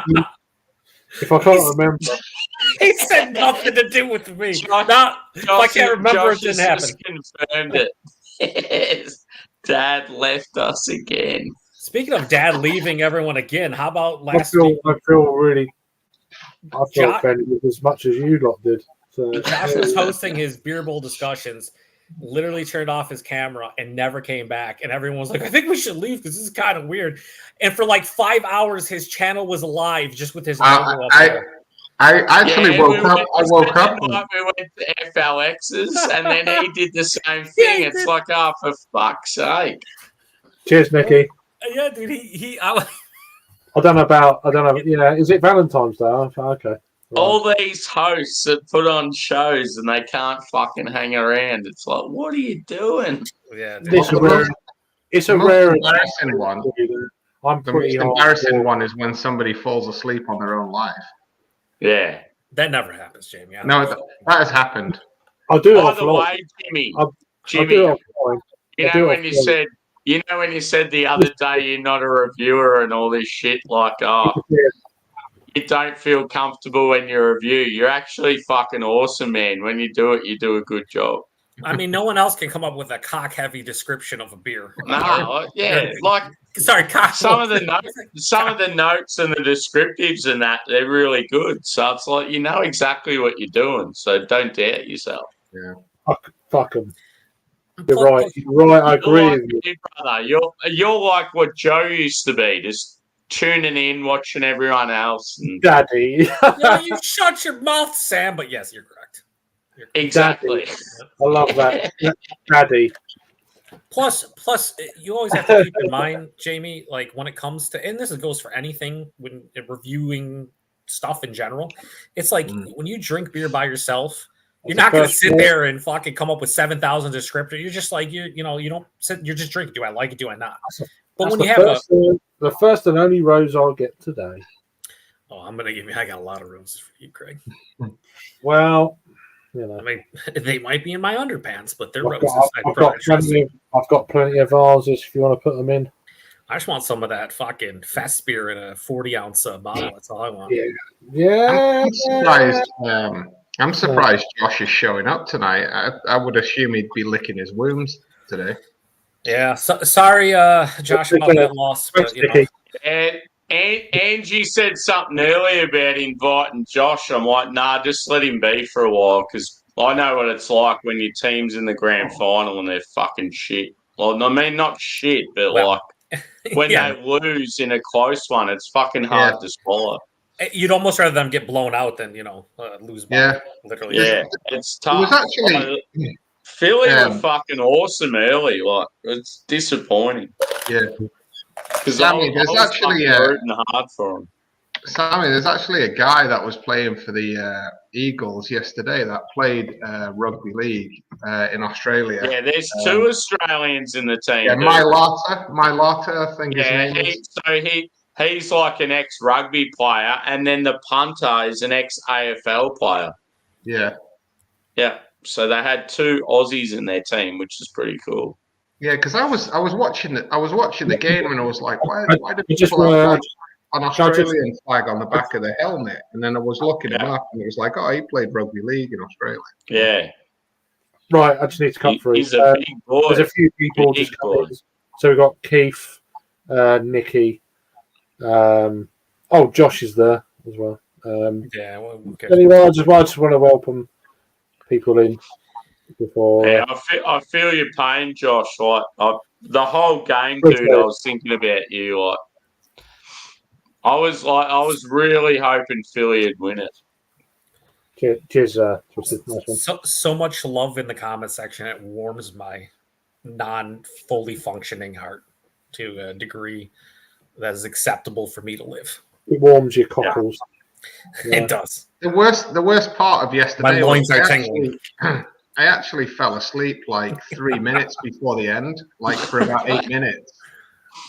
A: remember.
D: He said nothing to do with me. I can't remember, it didn't happen.
B: Just confirmed it. Dad left us again.
D: Speaking of Dad leaving everyone again, how about last
A: week? I felt offended as much as you lot did. So,
D: Josh was hosting his beer bowl discussions, literally turned off his camera and never came back. And everyone was like, I think we should leave because this is kind of weird. And for like 5 hours, his channel was live just with his logo up there.
C: I actually woke up. I woke up.
B: We went to FLX's and then he did the same thing. It's like, oh, for fuck's sake.
A: Cheers, Nicky.
D: Yeah, dude.
A: I don't know. Yeah, is it Valentine's Day? Okay. Right.
B: All these hosts that put on shows and they can't fucking hang around. It's like, what are you doing?
D: Yeah,
A: it's a rare
C: embarrassing one. The most embarrassing one is when somebody falls asleep on their own life.
B: Yeah.
D: That never happens, Jamie.
C: No, that has happened.
A: I'll do it.
B: By the way, Jimmy, you know when you said the other day you're not a reviewer and all this shit, like, you don't feel comfortable when you review. You're actually fucking awesome, man. When you do it, you do a good job.
D: I mean, no one else can come up with a cock-heavy description of a beer.
B: No, yeah, like
D: sorry, cock.
B: Some of the notes and the descriptives and that they're really good. So it's like you know exactly what you're doing. So don't doubt yourself.
C: Yeah,
A: fuck them. You're right. You're right. I agree.
B: Like me, brother. You're like what Joe used to be, just tuning in, watching everyone else. And...
A: Daddy.
D: You shut your mouth, Sam. But yes, you're correct.
B: Exactly.
A: Daddy. I love that. Daddy.
D: Plus, you always have to keep in mind, Jamie, like when it comes to, and this goes for anything when reviewing stuff in general, it's like when you drink beer by yourself, you're not going to sit there and fucking come up with 7,000 descriptors. You're just like, you don't sit, you're just drinking. Do I like it? Do I not? But when you have
A: the first and only rose I'll get today.
D: Oh, I got a lot of roses for you, Craig.
A: Well, you know.
D: I mean, they might be in my underpants, but they're roses.
A: I've got plenty of vases if you want to put them in.
D: I just want some of that fucking fest beer in a 40-ounce bottle. That's all I want.
A: Yeah.
C: I'm surprised Josh is showing up tonight. I would assume he'd be licking his wounds today.
D: Yeah. Sorry, Josh, about that loss. But,
B: And Angie said something earlier about inviting Josh. I'm like, nah, just let him be for a while because I know what it's like when your team's in the grand final and they're fucking shit. Well, I mean, not shit, but like when they lose in a close one, it's fucking hard to swallow.
D: You'd almost rather them get blown out than lose. Literally.
B: Yeah, it's tough.
C: It was actually
B: Philly were fucking awesome early. Like it's disappointing.
C: Yeah,
B: because
C: Sammy, there's actually
B: rooting hard for them.
C: Sammy, there's actually a guy that was playing for the Eagles yesterday that played rugby league in Australia.
B: Yeah, there's two Australians in the team.
C: Yeah, Mailata, I think his name is.
B: He's like an ex-rugby player, and then the punter is an ex-AFL player.
C: Yeah.
B: Yeah. So they had two Aussies in their team, which is pretty cool.
C: Yeah, because I was watching the game and I was like, why did
A: you just
C: people have an Australian flag on the back of the helmet? And then I was looking him up and it was like, oh, he played rugby league in Australia.
B: Yeah.
A: Right, I just need to come through.
B: He's a big boy.
A: There's a few people just coming. So we've got Keith, Nikki. Josh is there as well. Anyway, I just want to welcome people in before.
B: Yeah, I feel your pain, Josh. Like the whole game, dude. I was thinking about you. Like I was really hoping Philly would win it.
A: Cheers,
D: so much love in the comment section. It warms my non-fully functioning heart to a degree that is acceptable for me to live.
A: It warms your cockles.
D: Yeah. It does.
C: The worst part of yesterday.
D: My loins are tingling.
C: I actually fell asleep like 3 minutes before the end, like for about 8 minutes.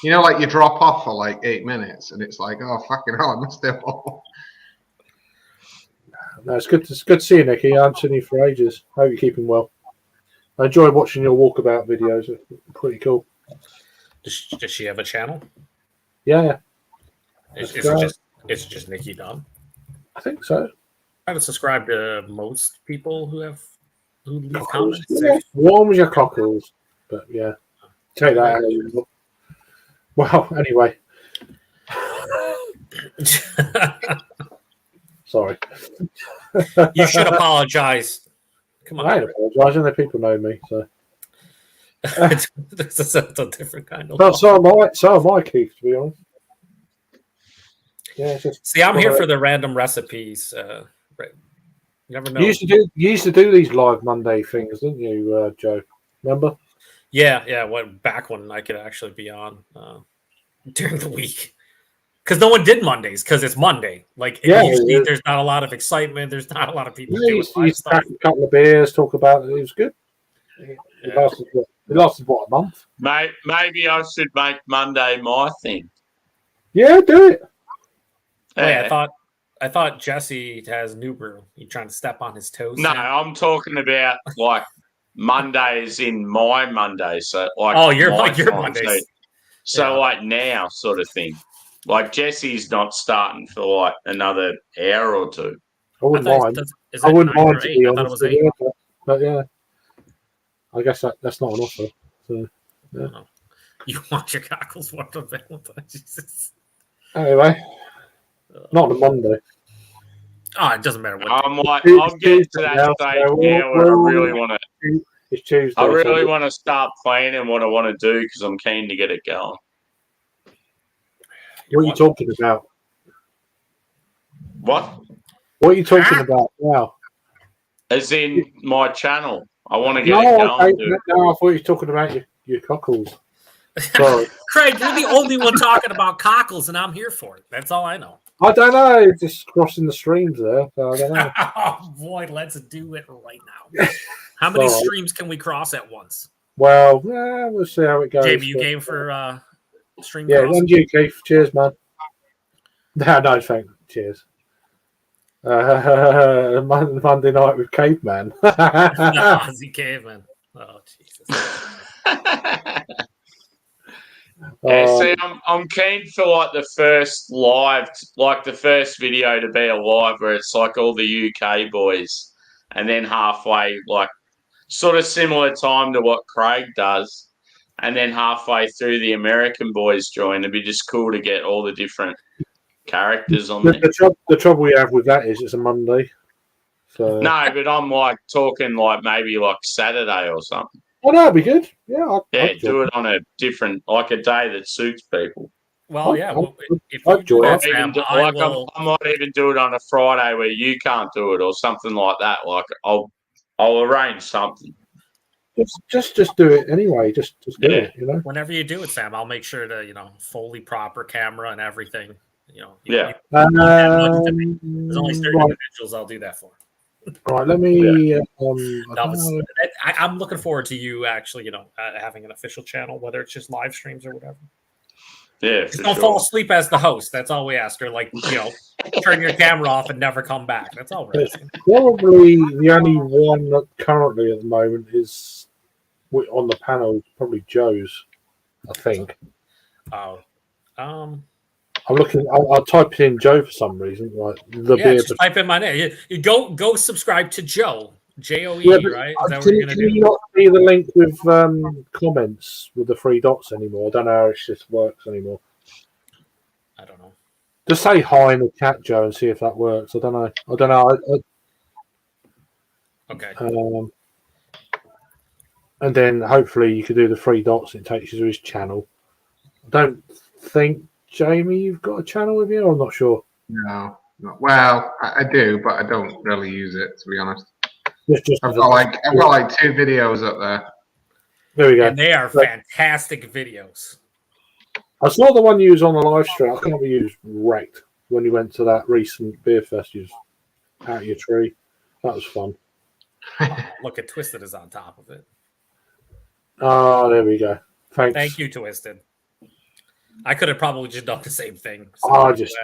C: You know, like you drop off for like 8 minutes, and it's like, oh fucking hell, I missed it all.
A: No, it's good to see you, Nicky. I haven't seen you for ages. Hope you're keeping well. I enjoy watching your walkabout videos. They're pretty cool.
D: Does she have a channel?
A: Yeah.
D: Is it just Nicky Dunn?
A: I think so.
D: I would subscribe to most people who leave comments.
A: Yeah. Warms your cockles. But yeah. Take that out. Well, anyway. Sorry.
D: You should apologize. Come on.
A: I ain't apologizing. The people know me, so.
D: That's a different kind of.
A: So am I, Keith, to be honest. Yeah,
D: see, I'm here for the random recipes. You never know.
A: You used to do these live Monday things, didn't you, Joe? Remember?
D: Yeah. Back when I could actually be on during the week, because no one did Mondays because it's Monday. Usually there's not a lot of excitement. There's not a lot of people doing stuff.
A: A couple of beers, talk about it. It was good. It lasted what, a month?
B: Maybe I should make Monday my thing.
A: Yeah, do it.
D: Wait, I thought Jesse has new brew. You trying to step on his toes?
B: No, I'm talking about like Mondays in my Monday. So like
D: your Mondays.
B: So like now sort of thing. Like Jesse's not starting for like another hour or two.
A: I wouldn't mind. I wouldn't mind to be honest. But yeah. I guess that's not an offer. So, yeah.
D: You want your cockles more than Valentine? Jesus.
A: Anyway, not on Monday.
D: Oh, it doesn't matter what.
B: I'll get to that stage now where I really want to.
A: It's Tuesday.
B: I really want to start planning what I want to do because I'm keen to get it going.
A: What are you talking about?
B: What?
A: What are you talking about now?
B: As in my channel. I want to get it going.
A: No, I thought you were talking about your cockles. Sorry.
D: Craig, you're the only one talking about cockles, and I'm here for it. That's all I know.
A: I don't know. Just crossing the streams there. So I don't know.
D: Oh, boy, let's do it right now. How many streams can we cross at once?
A: Well, we'll see how it goes.
D: Jamie, you game for stream
A: yeah,
D: cross?
A: and you, Keith. Cheers, man. No, thanks. Cheers. Monday night with Caveman.
D: Aussie Caveman. Oh, Jesus.
B: See, I'm keen for like the first live, like the first video to be a live where it's like all the UK boys, and then halfway, like sort of similar time to what Craig does, and then halfway through the American boys join. It'd be just cool to get all the different characters on there.
A: The trouble we have with that is it's a Monday. So
B: no, but I'm like talking like maybe like Saturday or something.
A: Oh, no, that'd be good. Yeah,
B: I'd do it on a different, like a day that suits people.
D: Well, yeah. If
A: I'd
D: you do that,
B: Sam, I might even do it on a Friday where you can't do it or something like that. Like I'll arrange something.
A: Just do it anyway. Just do it. You know.
D: Whenever you do it, Sam, I'll make sure to fully proper camera and everything.
B: There's
D: only 30 individuals I'll do that for.
A: All right, let me.
D: I'm looking forward to you actually, having an official channel, whether it's just live streams or whatever.
B: Yeah,
D: just don't fall asleep as the host. That's all we ask. Or turn your camera off and never come back. That's all we're asking.
A: Probably the only one that currently at the moment is on the panel. Probably Joe's, I think.
D: Oh,
A: I'm looking. I'll type in Joe for some reason. Like
D: just type in my name. You go subscribe to Joe. JOE, right? Is that what you're gonna do?
A: Can you not see the link with comments with the 3 dots anymore? I don't know how this works anymore.
D: I don't know.
A: Just say hi in the chat, Joe, and see if that works. I don't know.
D: Okay.
A: And then hopefully you could do the 3 dots. It takes you to his channel. I don't think, Jamie, you've got a channel with you? I'm not sure.
C: No. Well, I do, but I don't really use it, to be honest. I've got like 2 videos up there.
A: There we go.
D: And they are fantastic videos.
A: I saw the one you was on the live stream. I can't remember you was wrecked when you went to that recent beer fest. You was out of your tree. That was fun.
D: Look at Twisted is on top of it.
A: Oh, there we go. Thanks.
D: Thank you, Twisted. I could have probably just done the same thing. So
A: I'm just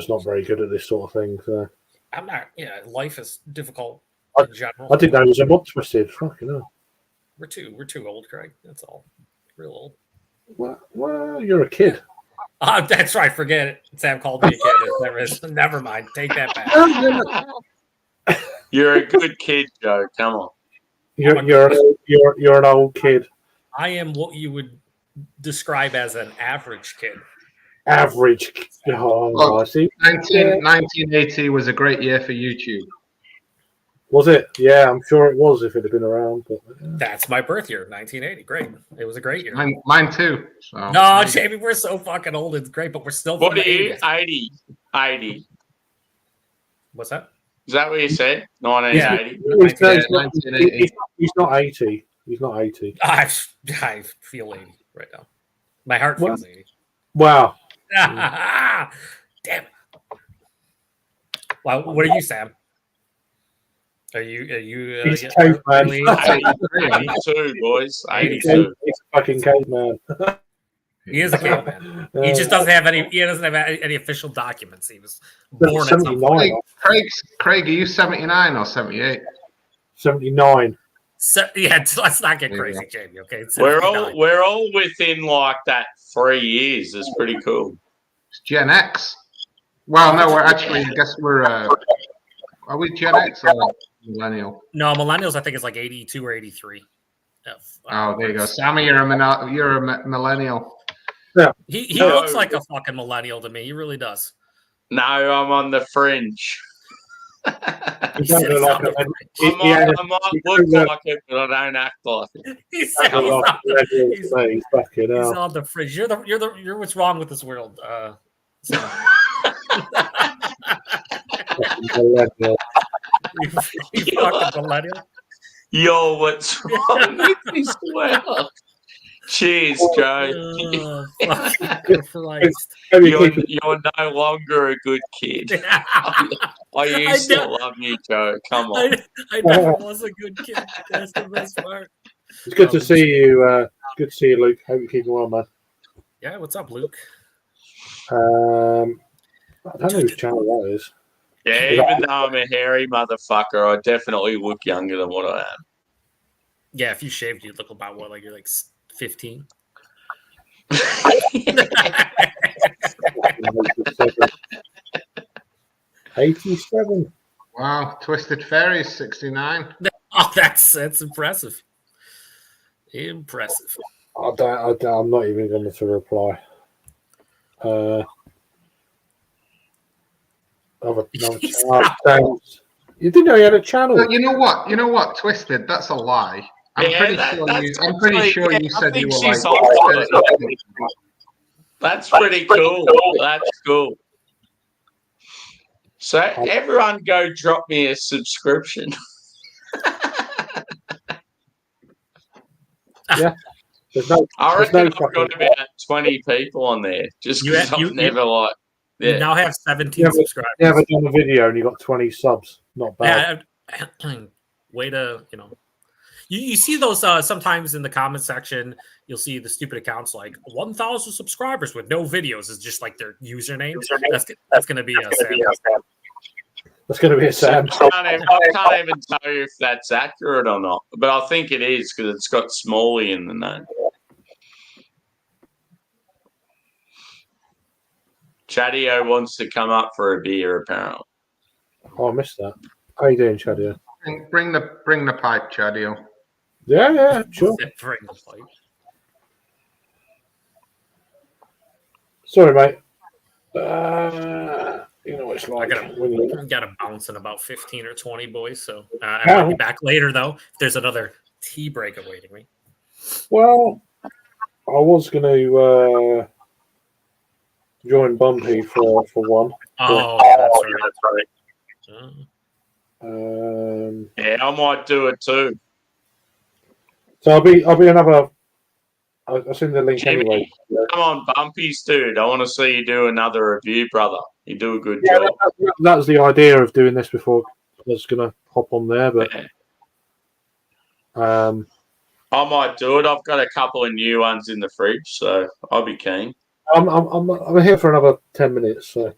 A: not very good at this sort of thing. So.
D: I'm not. Life is difficult.
A: I didn't know it was a mod Twisted. Fucking hell.
D: We're too old, Craig. That's all. Real old.
A: Well, you're a kid.
D: That's right. Forget it. Sam called me a kid. There is. Never mind. Take that back.
B: You're a good kid, Joe. Come on.
A: You're an old kid.
D: I am what you would describe as an average kid.
A: Average. Oh, I see.
C: 1980 was a great year for YouTube.
A: Was it? Yeah, I'm sure it was if it had been around. But
D: that's my birth year, 1980. Great. It was a great year.
C: Mine too. So.
D: No, Jamie, we're so fucking old. It's great, but we're still.
B: What are you? 80.
D: What's that?
B: Is that what you said? 1980.
A: Yeah. He's not 80. He's not 80.
D: I feel 80 right now. My heart feels 80.
A: Wow.
D: Damn it. Well, what are you, Sam? Are you?
A: He's a caveman.
B: 82, boys. 82.
A: He's a fucking caveman.
D: He is a caveman. He just doesn't have any. He doesn't have any official documents. He was born at
A: 79.
C: Craig, are you 79 or 78?
A: 79.
D: So, yeah, let's not get crazy, Jamie. Okay,
B: we're all within like that 3 years. It's pretty cool.
C: It's Gen X. Well, no, we're actually. I guess we're. Are we Gen X or millennial?
D: No, millennials. I think it's like 82 or 83.
C: Oh, there you go, Sammy. You're a millennial.
A: Yeah,
D: he looks like a fucking millennial to me. He really does.
B: No, I'm on the fringe.
A: He doesn't look like it.
B: I might look like it, but I don't act like it.
D: He's
A: He's
D: on
A: the
D: the fridge. You're what's wrong with this world. So. you fucking millennial.
B: Yo, what's wrong with this world? Cheers, Joe. You're no longer a good kid. I used to love you, Joe. Come on.
D: I never was a good kid. That's the best part.
A: It's good to see you. Good to see you, Luke. Hope you're keeping well, man.
D: Yeah, what's up, Luke?
A: I don't know whose channel that is.
B: Yeah, even though I'm a hairy motherfucker, I definitely look younger than what I am.
D: Yeah, if you shaved, you'd look about what, like you're like 15.
A: 87.
C: Wow, Twisted Fairies 69.
D: Oh, that's impressive. Impressive.
A: I'm not even going to reply. You didn't know he had a channel.
C: Well, you know what, Twisted? That's a lie. I'm pretty sure you said you were like.
B: That's pretty cool. That's cool. So everyone, go drop me a subscription.
A: Yeah.
B: I reckon I've got about 20 people on there just because I've never like. Yeah.
D: You now have 17 subscribers.
A: You haven't done a video and you got 20 subs. Not bad.
D: Way to, You see those sometimes in the comment section. You'll see the stupid accounts like 1,000 subscribers with no videos is just like their usernames. That's going to be a Sam.
A: That's going to be a Sam.
B: I can't even tell you if that's accurate or not, but I think it is because it's got Smalley in the name. Chadio wants to come up for a beer, apparently.
A: Oh, I missed that. How you doing, Chadio?
C: Bring the pipe, Chadio.
A: Yeah, sure.
D: Bring the pipe.
A: Sorry, mate. You know what it's like.
D: I got to bounce in about 15 or 20, boys. So I might be back later, though, if there's another tea break awaiting me.
A: Well, I was going to join Bumpy for one.
D: Oh, yeah, that's right.
B: Yeah, I might do it too.
A: So I'll be another. I'll send the link
B: Jimmy,
A: anyway.
B: Come on, Bumpies, dude. I want to see you do another review, brother. You do a good job.
A: That was the idea of doing this before. I was going to hop on there, but
B: I might do it. I've got a couple of new ones in the fridge, so I'll be keen.
A: I'm here for another 10 minutes, so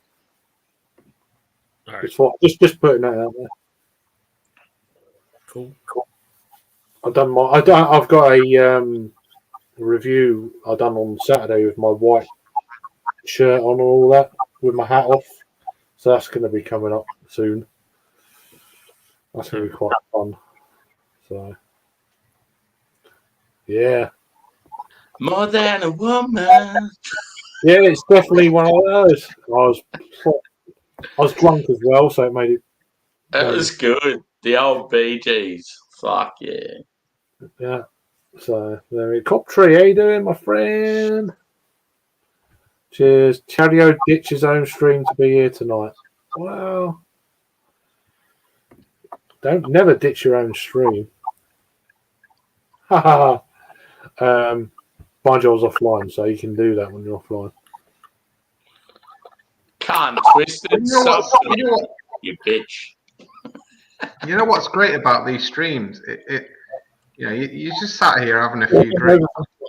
D: all right.
A: Just putting that out there.
D: Cool.
A: I've got a review I done on Saturday with my white shirt on and all that, with my hat off. So that's going to be coming up soon. That's going to be quite fun. So, yeah.
B: More than a woman.
A: Yeah, it's definitely one of those. I was drunk as well, so it made it.
B: That was good. The old Bee Gees. Fuck yeah.
A: Yeah. So there we go. Coptree, how you doing, my friend? Cheers. Chadio ditched his own stream to be here tonight. Well, never ditch your own stream. Ha ha ha. Mind you, I was offline, so you can do that when you're offline.
B: Can't twist it. You bitch.
C: You know what's great about these streams? You just sat here having a few drinks,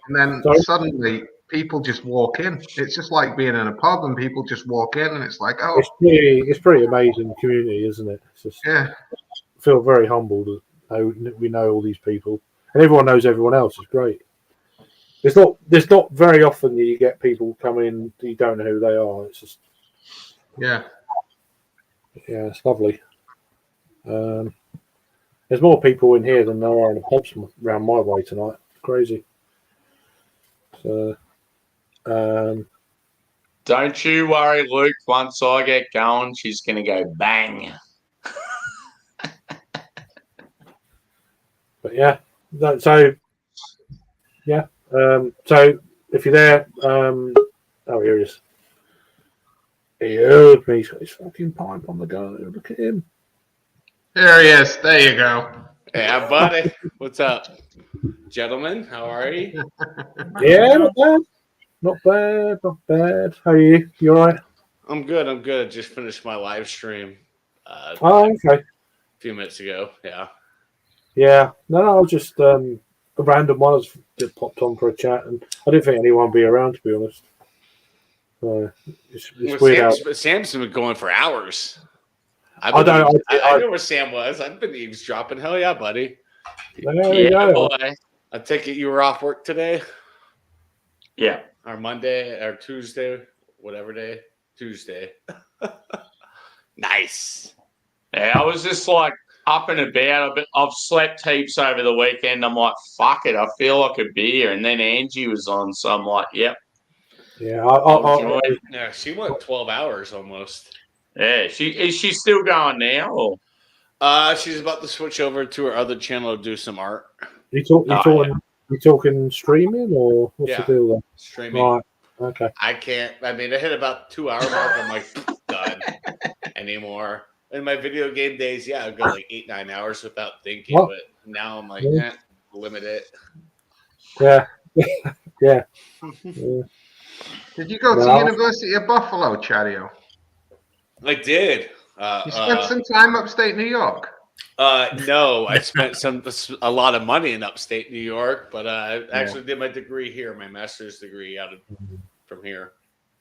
C: and then suddenly people just walk in. It's just like being in a pub, and people just walk in, and it's like, oh,
A: it's pretty amazing community, isn't it? It's just,
C: yeah.
A: I feel very humbled that we know all these people, and everyone knows everyone else. It's great. There's not very often that you get people come in that you don't know who they are. It's just,
C: yeah,
A: it's lovely. There's more people in here than there are in the pubs around my way tonight. Crazy. So,
B: don't you worry, Luke. Once I get going, she's going to go bang.
A: But yeah, so yeah. So if you're there, oh, here he is. He heard me. He's got his fucking pipe on the go. Look at him.
C: There he is. There you go.
E: Yeah, buddy. What's up, gentlemen? How are you?
A: Yeah, not bad. Not bad. Not bad. How are you? You all right?
E: I'm good. I'm good. Just finished my live stream.
A: Oh, okay.
E: A few minutes ago. Yeah.
A: Yeah. No, I was just a random one. I just popped on for a chat, and I didn't think anyone would be around, to be honest. It's weird.
E: Sam's been going for hours. I know where Sam was. I've been eavesdropping. Hell yeah, buddy.
B: Yeah, boy.
E: I take it you were off work today?
B: Yeah.
E: Or Monday or Tuesday, whatever day. Tuesday. Nice.
B: Yeah, I was just like up and about. I've slept heaps over the weekend. I'm like, fuck it. I feel like a beer. And then Angie was on, so I'm like, yep.
A: Yeah,
E: yeah, she went 12 hours almost.
B: Yeah, is she still going now? Or?
E: She's about to switch over to her other channel to do some art.
A: You talking streaming or what's the deal there?
E: Streaming.
A: Right. Okay.
E: I can't. I mean, I hit about 2 hour mark. I'm like, done anymore. In my video game days, yeah, I'd go like 8-9 hours without thinking. What? But now I'm like, limit it.
A: Yeah. Yeah.
C: Did you go to University of Buffalo, Chario?
E: I did.
C: You spent some time upstate New York.
E: No, I spent a lot of money in upstate New York, but I actually did my degree here, my master's degree from here.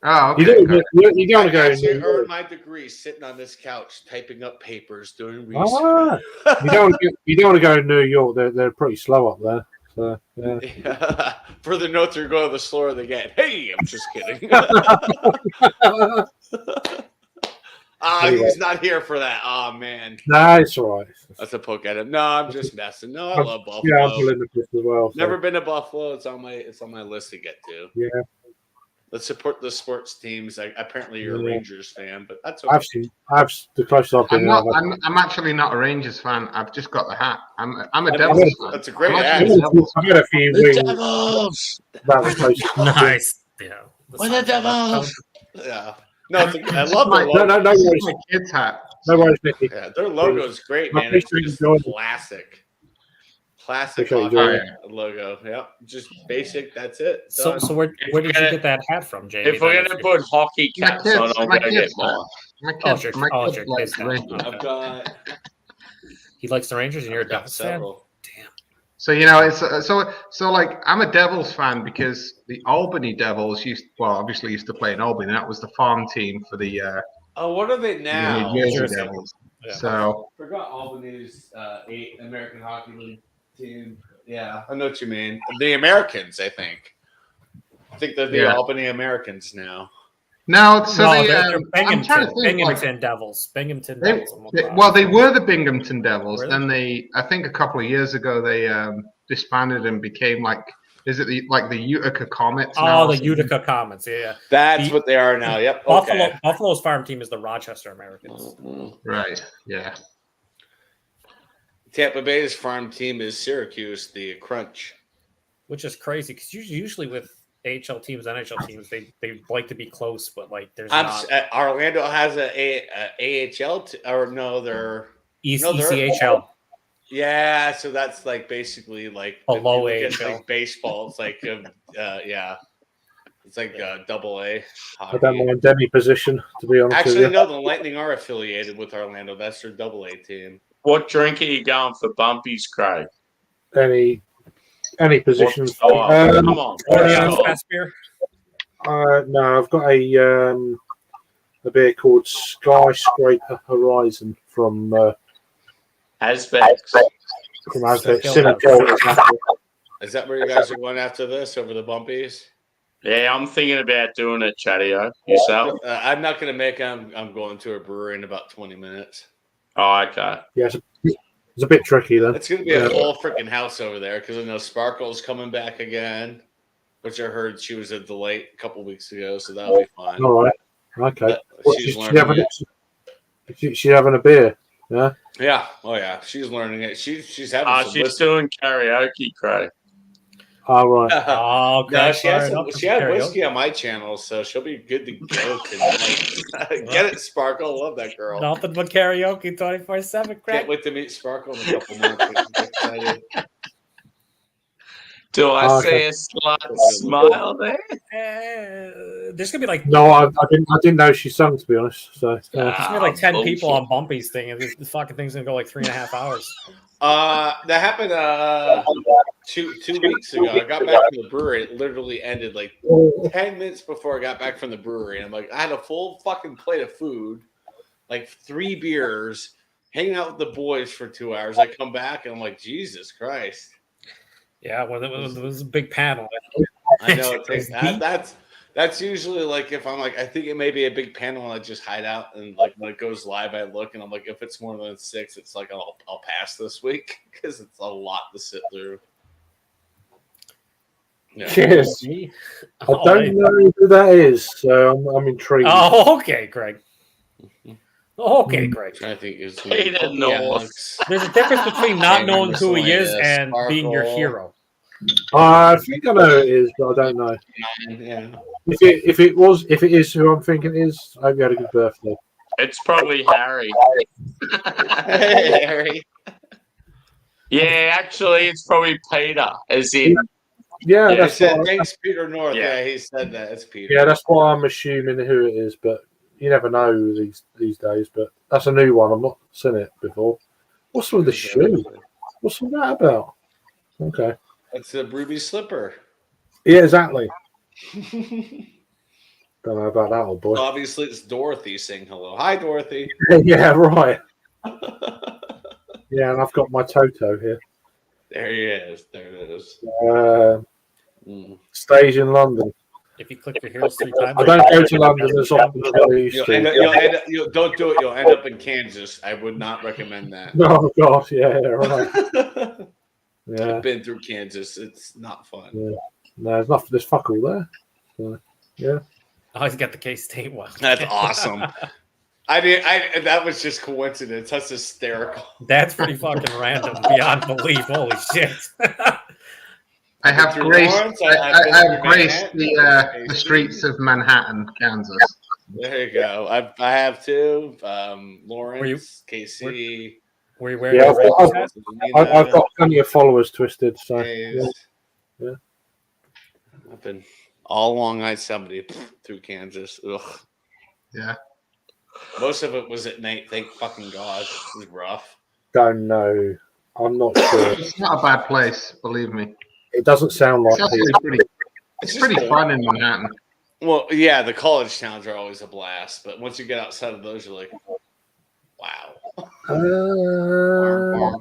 C: Oh, okay.
A: You don't go.
E: I actually earned my degree sitting on this couch, typing up papers, doing research.
A: You don't want to go to New York. They're pretty slow up there. So, yeah.
E: Further notes are going to the slower they get. Hey, I'm just kidding. He's not here for that. Oh, man.
A: Nah, it's all right.
E: That's a poke at him. No, I'm just messing. No, I love Buffalo.
A: Yeah, I'm Olympus as well. So.
E: Never been to Buffalo. It's on my list to get to.
A: Yeah.
E: Let's support the sports teams. Apparently, you're a Rangers fan, but that's okay.
A: I've the closest I've been.
C: I'm actually not a Rangers fan. I've just got the hat. I'm a Devils fan.
E: That's a great hat.
A: I've had a few
E: the
A: wings.
E: Devils.
D: Nice. Yeah.
E: We're the Devils. Yeah. No, I love
C: my,
E: the logo.
C: No, it's my kid's hat.
A: No worries, Nicky.
E: Yeah, their logo is great, man. It's just classic. Classic logo. Yep. Just basic. That's it.
D: So where did you get that hat from, Jamie?
B: If we're gonna put hockey caps on, I'm gonna get mine.
E: I've got.
D: He likes the Rangers, and you're a Devils fan. Damn.
C: So it's so like I'm a Devils fan because the Albany Devils used to play in Albany. That was the farm team for the.
E: What are they now?
C: New Jersey Devils. Yeah. So
E: I forgot Albany's American Hockey League team. Yeah, I know what you mean. The Americans, I think. they're the Albany Americans now.
C: No, they're
D: Binghamton Devils. Binghamton Devils.
C: They were the Binghamton Devils. Really? Then I think a couple of years ago, they disbanded and became is it the Utica Comets?
D: Oh, the Utica Comets. Yeah,
E: that's what they are now. Yep.
D: Buffalo's farm team is the Rochester Americans.
C: Right. Yeah.
E: Tampa Bay's farm team is Syracuse, the Crunch,
D: which is crazy because usually with AHL teams, NHL teams, they like to be close, but there's not.
E: Orlando has a AHL they're
D: ECHL.
E: Yeah, so that's basically
D: below AHL.
E: Baseball. It's it's double A.
A: Hockey. I don't mind any position, to be honest.
E: Actually, no, the Lightning are affiliated with Orlando. That's their double A team.
B: What drink are you going for Bumpies, Craig?
A: Any positions?
B: Come on.
A: No, I've got a beer called Skyscraper Horizon from
B: Azvex.
A: From Azvex.
E: Is that where you guys are going after this, over the Bumpies?
B: Yeah, I'm thinking about doing it, Chatio. Yourself?
E: I'm not going to make it. I'm going to a brewery in about 20 minutes.
B: Oh, okay.
A: Yeah, It's a bit tricky then.
E: It's going to be a full freaking house over there because I know Sparkle's coming back again, which I heard she was a delight a couple weeks ago, so that'll be fun.
A: All right. Okay.
E: She's learning
A: she's having a beer. Yeah.
E: Yeah. Oh yeah. She's learning it. She's having.
B: She's doing karaoke, Craig.
A: All right.
D: Oh, okay.
E: No, she had whiskey on my channel, so she'll be good to go. Get it, Sparkle. Love that girl.
D: Nothing but karaoke 24/7.
E: Can't
D: Craig.
E: wait to meet Sparkle in a couple months. Excited.
B: Do I see a slight smile there?
D: There's gonna be like
A: No, I didn't know she sung, to be honest. So
D: there's gonna be like 10 people on Bumpy's thing, and the fucking thing's gonna go like 3.5 hours.
E: That happened two weeks ago. I got back from the brewery. It literally ended like 10 minutes before I got back from the brewery. And I'm like, I had a full fucking plate of food, like 3 beers, hanging out with the boys for 2 hours. I come back and I'm like, Jesus Christ.
D: Yeah, well, it was a big panel.
E: I know it takes that's usually like if I'm like I think it may be a big panel and I just hide out and like when it goes live I look and I'm like if it's more than 6 it's like I'll pass this week because it's a lot to sit through. Yeah.
A: Yes. I don't know who that is, so I'm intrigued.
D: Oh, okay, Greg. Okay, Greg.
E: I think it's
B: Peter North.
D: There's a difference between not knowing who he is and being your hero.
A: I think I know who it is, but I don't know.
E: Yeah.
A: If it is who I'm thinking it is, I hope you had a good birthday.
B: It's probably Harry.
E: Hey, Harry.
B: Yeah, actually, it's probably Peter. As in,
A: Yeah,
E: Yeah,
A: that's what
E: thanks, Peter North.
B: Yeah.
E: Yeah, he said that. It's Peter.
A: yeah, that's what I'm assuming who it is, but you never know these days. But that's a new one. I've not seen it before. What's with the shoe? What's all that about? Okay.
E: It's a Ruby slipper.
A: Yeah, exactly. Don't know about that old boy.
E: Obviously, it's Dorothy saying hello. Hi, Dorothy.
A: Yeah, right. Yeah, and I've got my Toto here.
E: There he is. There it is.
A: Stage in London.
D: If you click your heroes 3 times,
A: I don't go to London as often as I used to.
E: Don't do it. You'll end up in Kansas. I would not recommend that.
A: Oh God, yeah, right. Yeah,
E: I've been through Kansas. It's not fun.
A: Yeah. No, there's nothing. There's fuck all there. So, yeah.
D: I always got the K-State one.
E: That's awesome. That was just coincidence. That's hysterical.
D: That's pretty fucking random, beyond belief. Holy shit!
C: I have graced the streets of Manhattan, Kansas.
E: There you go. I have too. Lawrence, KC.
A: Yeah, I've got plenty of followers, Twisted. So yeah.
E: I've been all along I-70 through Kansas. Ugh.
C: Yeah.
E: Most of it was at night. Thank fucking God. It was rough.
A: Don't know. I'm not sure.
C: It's not a bad place, believe me.
A: It doesn't sound like it.
C: It's pretty fun in Manhattan.
E: Well, yeah, the college towns are always a blast, but once you get outside of those, you're like, wow.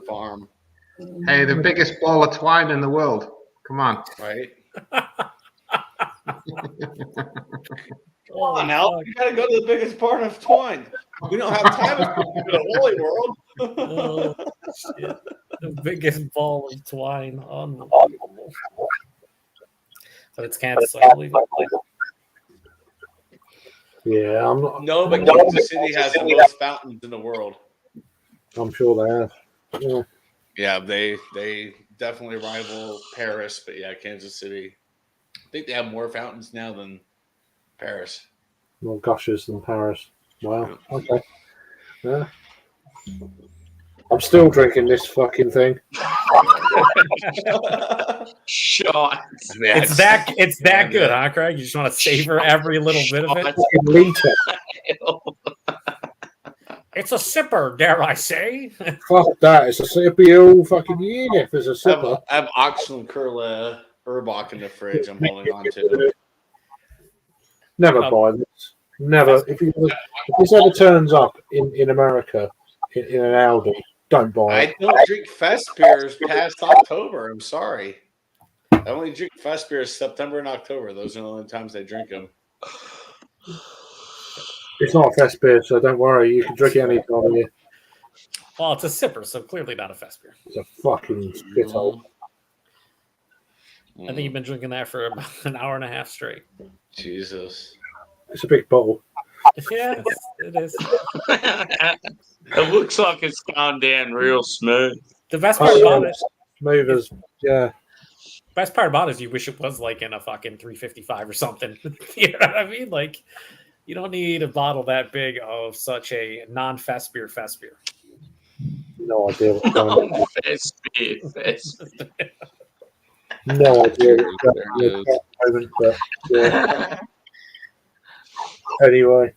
E: Farm.
C: Hey, the biggest ball of twine in the world. Come on.
E: Right?
D: Come
E: on, Al. You gotta go to the biggest part of twine. We don't have time to go to the Holy World.
D: Oh, shit. The biggest ball of twine. Unbelievable. But it's Kansas, I believe.
A: Yeah, I'm not.
E: No, but Kansas City has the most fountains in the world.
A: I'm sure they have. Yeah.
E: Yeah, they definitely rival Paris, but yeah, Kansas City. I think they have more fountains now than Paris.
A: More gushers than Paris. Wow. Okay. Yeah. I'm still drinking this fucking thing.
B: Shot.
D: It's that good, huh, Craig? You just want to savor every little bit of it.
A: Liter.
D: It's a sipper, dare I say?
A: Fuck that! It's a sipper all fucking year. If it's a sipper,
E: I have Oxford Curle Urbach in the fridge. I'm holding on to.
A: Never buy this. Never. If this ever turns up in America in an Aldi, don't buy it.
E: I don't drink fest beers past October. I'm sorry. I only drink fest beers September and October. Those are the only times I drink them.
A: It's not a fest beer, so don't worry. You can drink it any time of year.
D: Well, it's a sipper, so clearly not a fest beer.
A: It's a fucking shithole.
D: I think you've been drinking that for about an hour and a half straight.
E: Jesus.
A: It's a big bottle.
D: Yeah, it is.
B: It looks like it's gone down real smooth.
D: The best part about it,
A: Smooth as, yeah.
D: best part about it is you wish it was like in a fucking 355 or something. You know what I mean? Like, you don't need a bottle that big of such a non-fest beer.
A: No idea what's going on.
B: Fest beer.
A: No idea what's going on at the moment, but yeah. Anyway,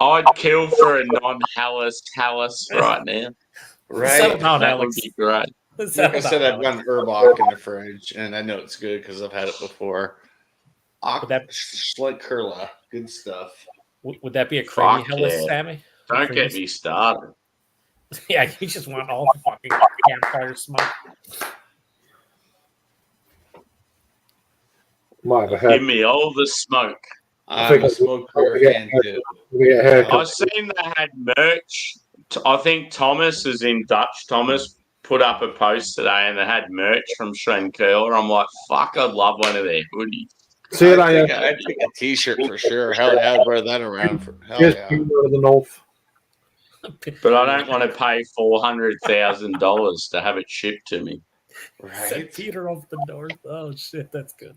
B: I'd kill for a non-Hallis right now.
E: Right.
D: Settle down,
B: That
D: Alex.
B: would be great.
E: Like I said, I've got an Urbach in the fridge, and I know it's good because I've had it before. Like Kurla, good stuff.
D: Would that be a creamy
B: Fuck
D: Hellas,
B: yeah.
D: Sammy?
B: Don't get me started.
D: Yeah, you just want all the fucking campfire smoke.
A: might have a
B: Give
A: head.
B: me all the smoke.
E: I'm a smoke beer fan too.
A: Get a haircut.
B: I've seen they had merch. I think Thomas is in Dutch. Thomas put up a post today and they had merch from Schrenkerla. I'm like, fuck, I'd love one of their hoodies.
A: See you
E: I'd
A: later.
E: take a t-shirt for sure. Hell yeah, I'd wear that around for hell
A: Here's
E: yeah.
A: Peter of the North.
B: But I don't want to pay $400,000 to have it shipped to me.
E: Right?
D: Peter of the North. Oh shit, that's good.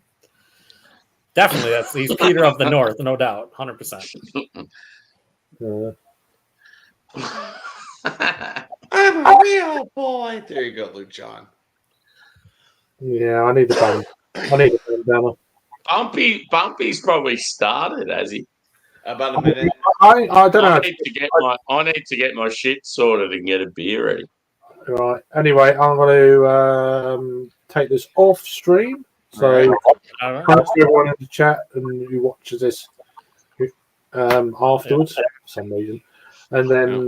D: Definitely, he's Peter of the North, no doubt, 100%.
E: I'm a real boy. There you go, Luke John.
A: Yeah, I need the band. I need a bandana.
B: Bumpy's probably started, has he?
E: About a minute.
A: I don't know.
B: I need to get my shit sorted and get a beer ready.
A: Right. Anyway, I'm going to take this off stream. So thanks to everyone in the chat and who watches this afterwards for some reason. And then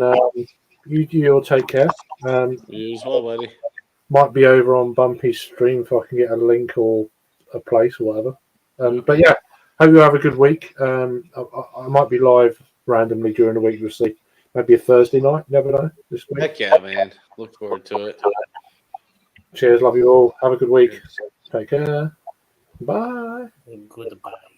A: you'll take care.
E: You as well, buddy.
A: Might be over on Bumpy's stream if I can get a link or a place or whatever. But yeah, hope you have a good week. I might be live randomly during the week. We'll see. Maybe a Thursday night. Never know. This week.
E: Heck yeah, man. Look forward to it.
A: Cheers. Love you all. Have a good week. Take care. Bye.
D: Goodbye.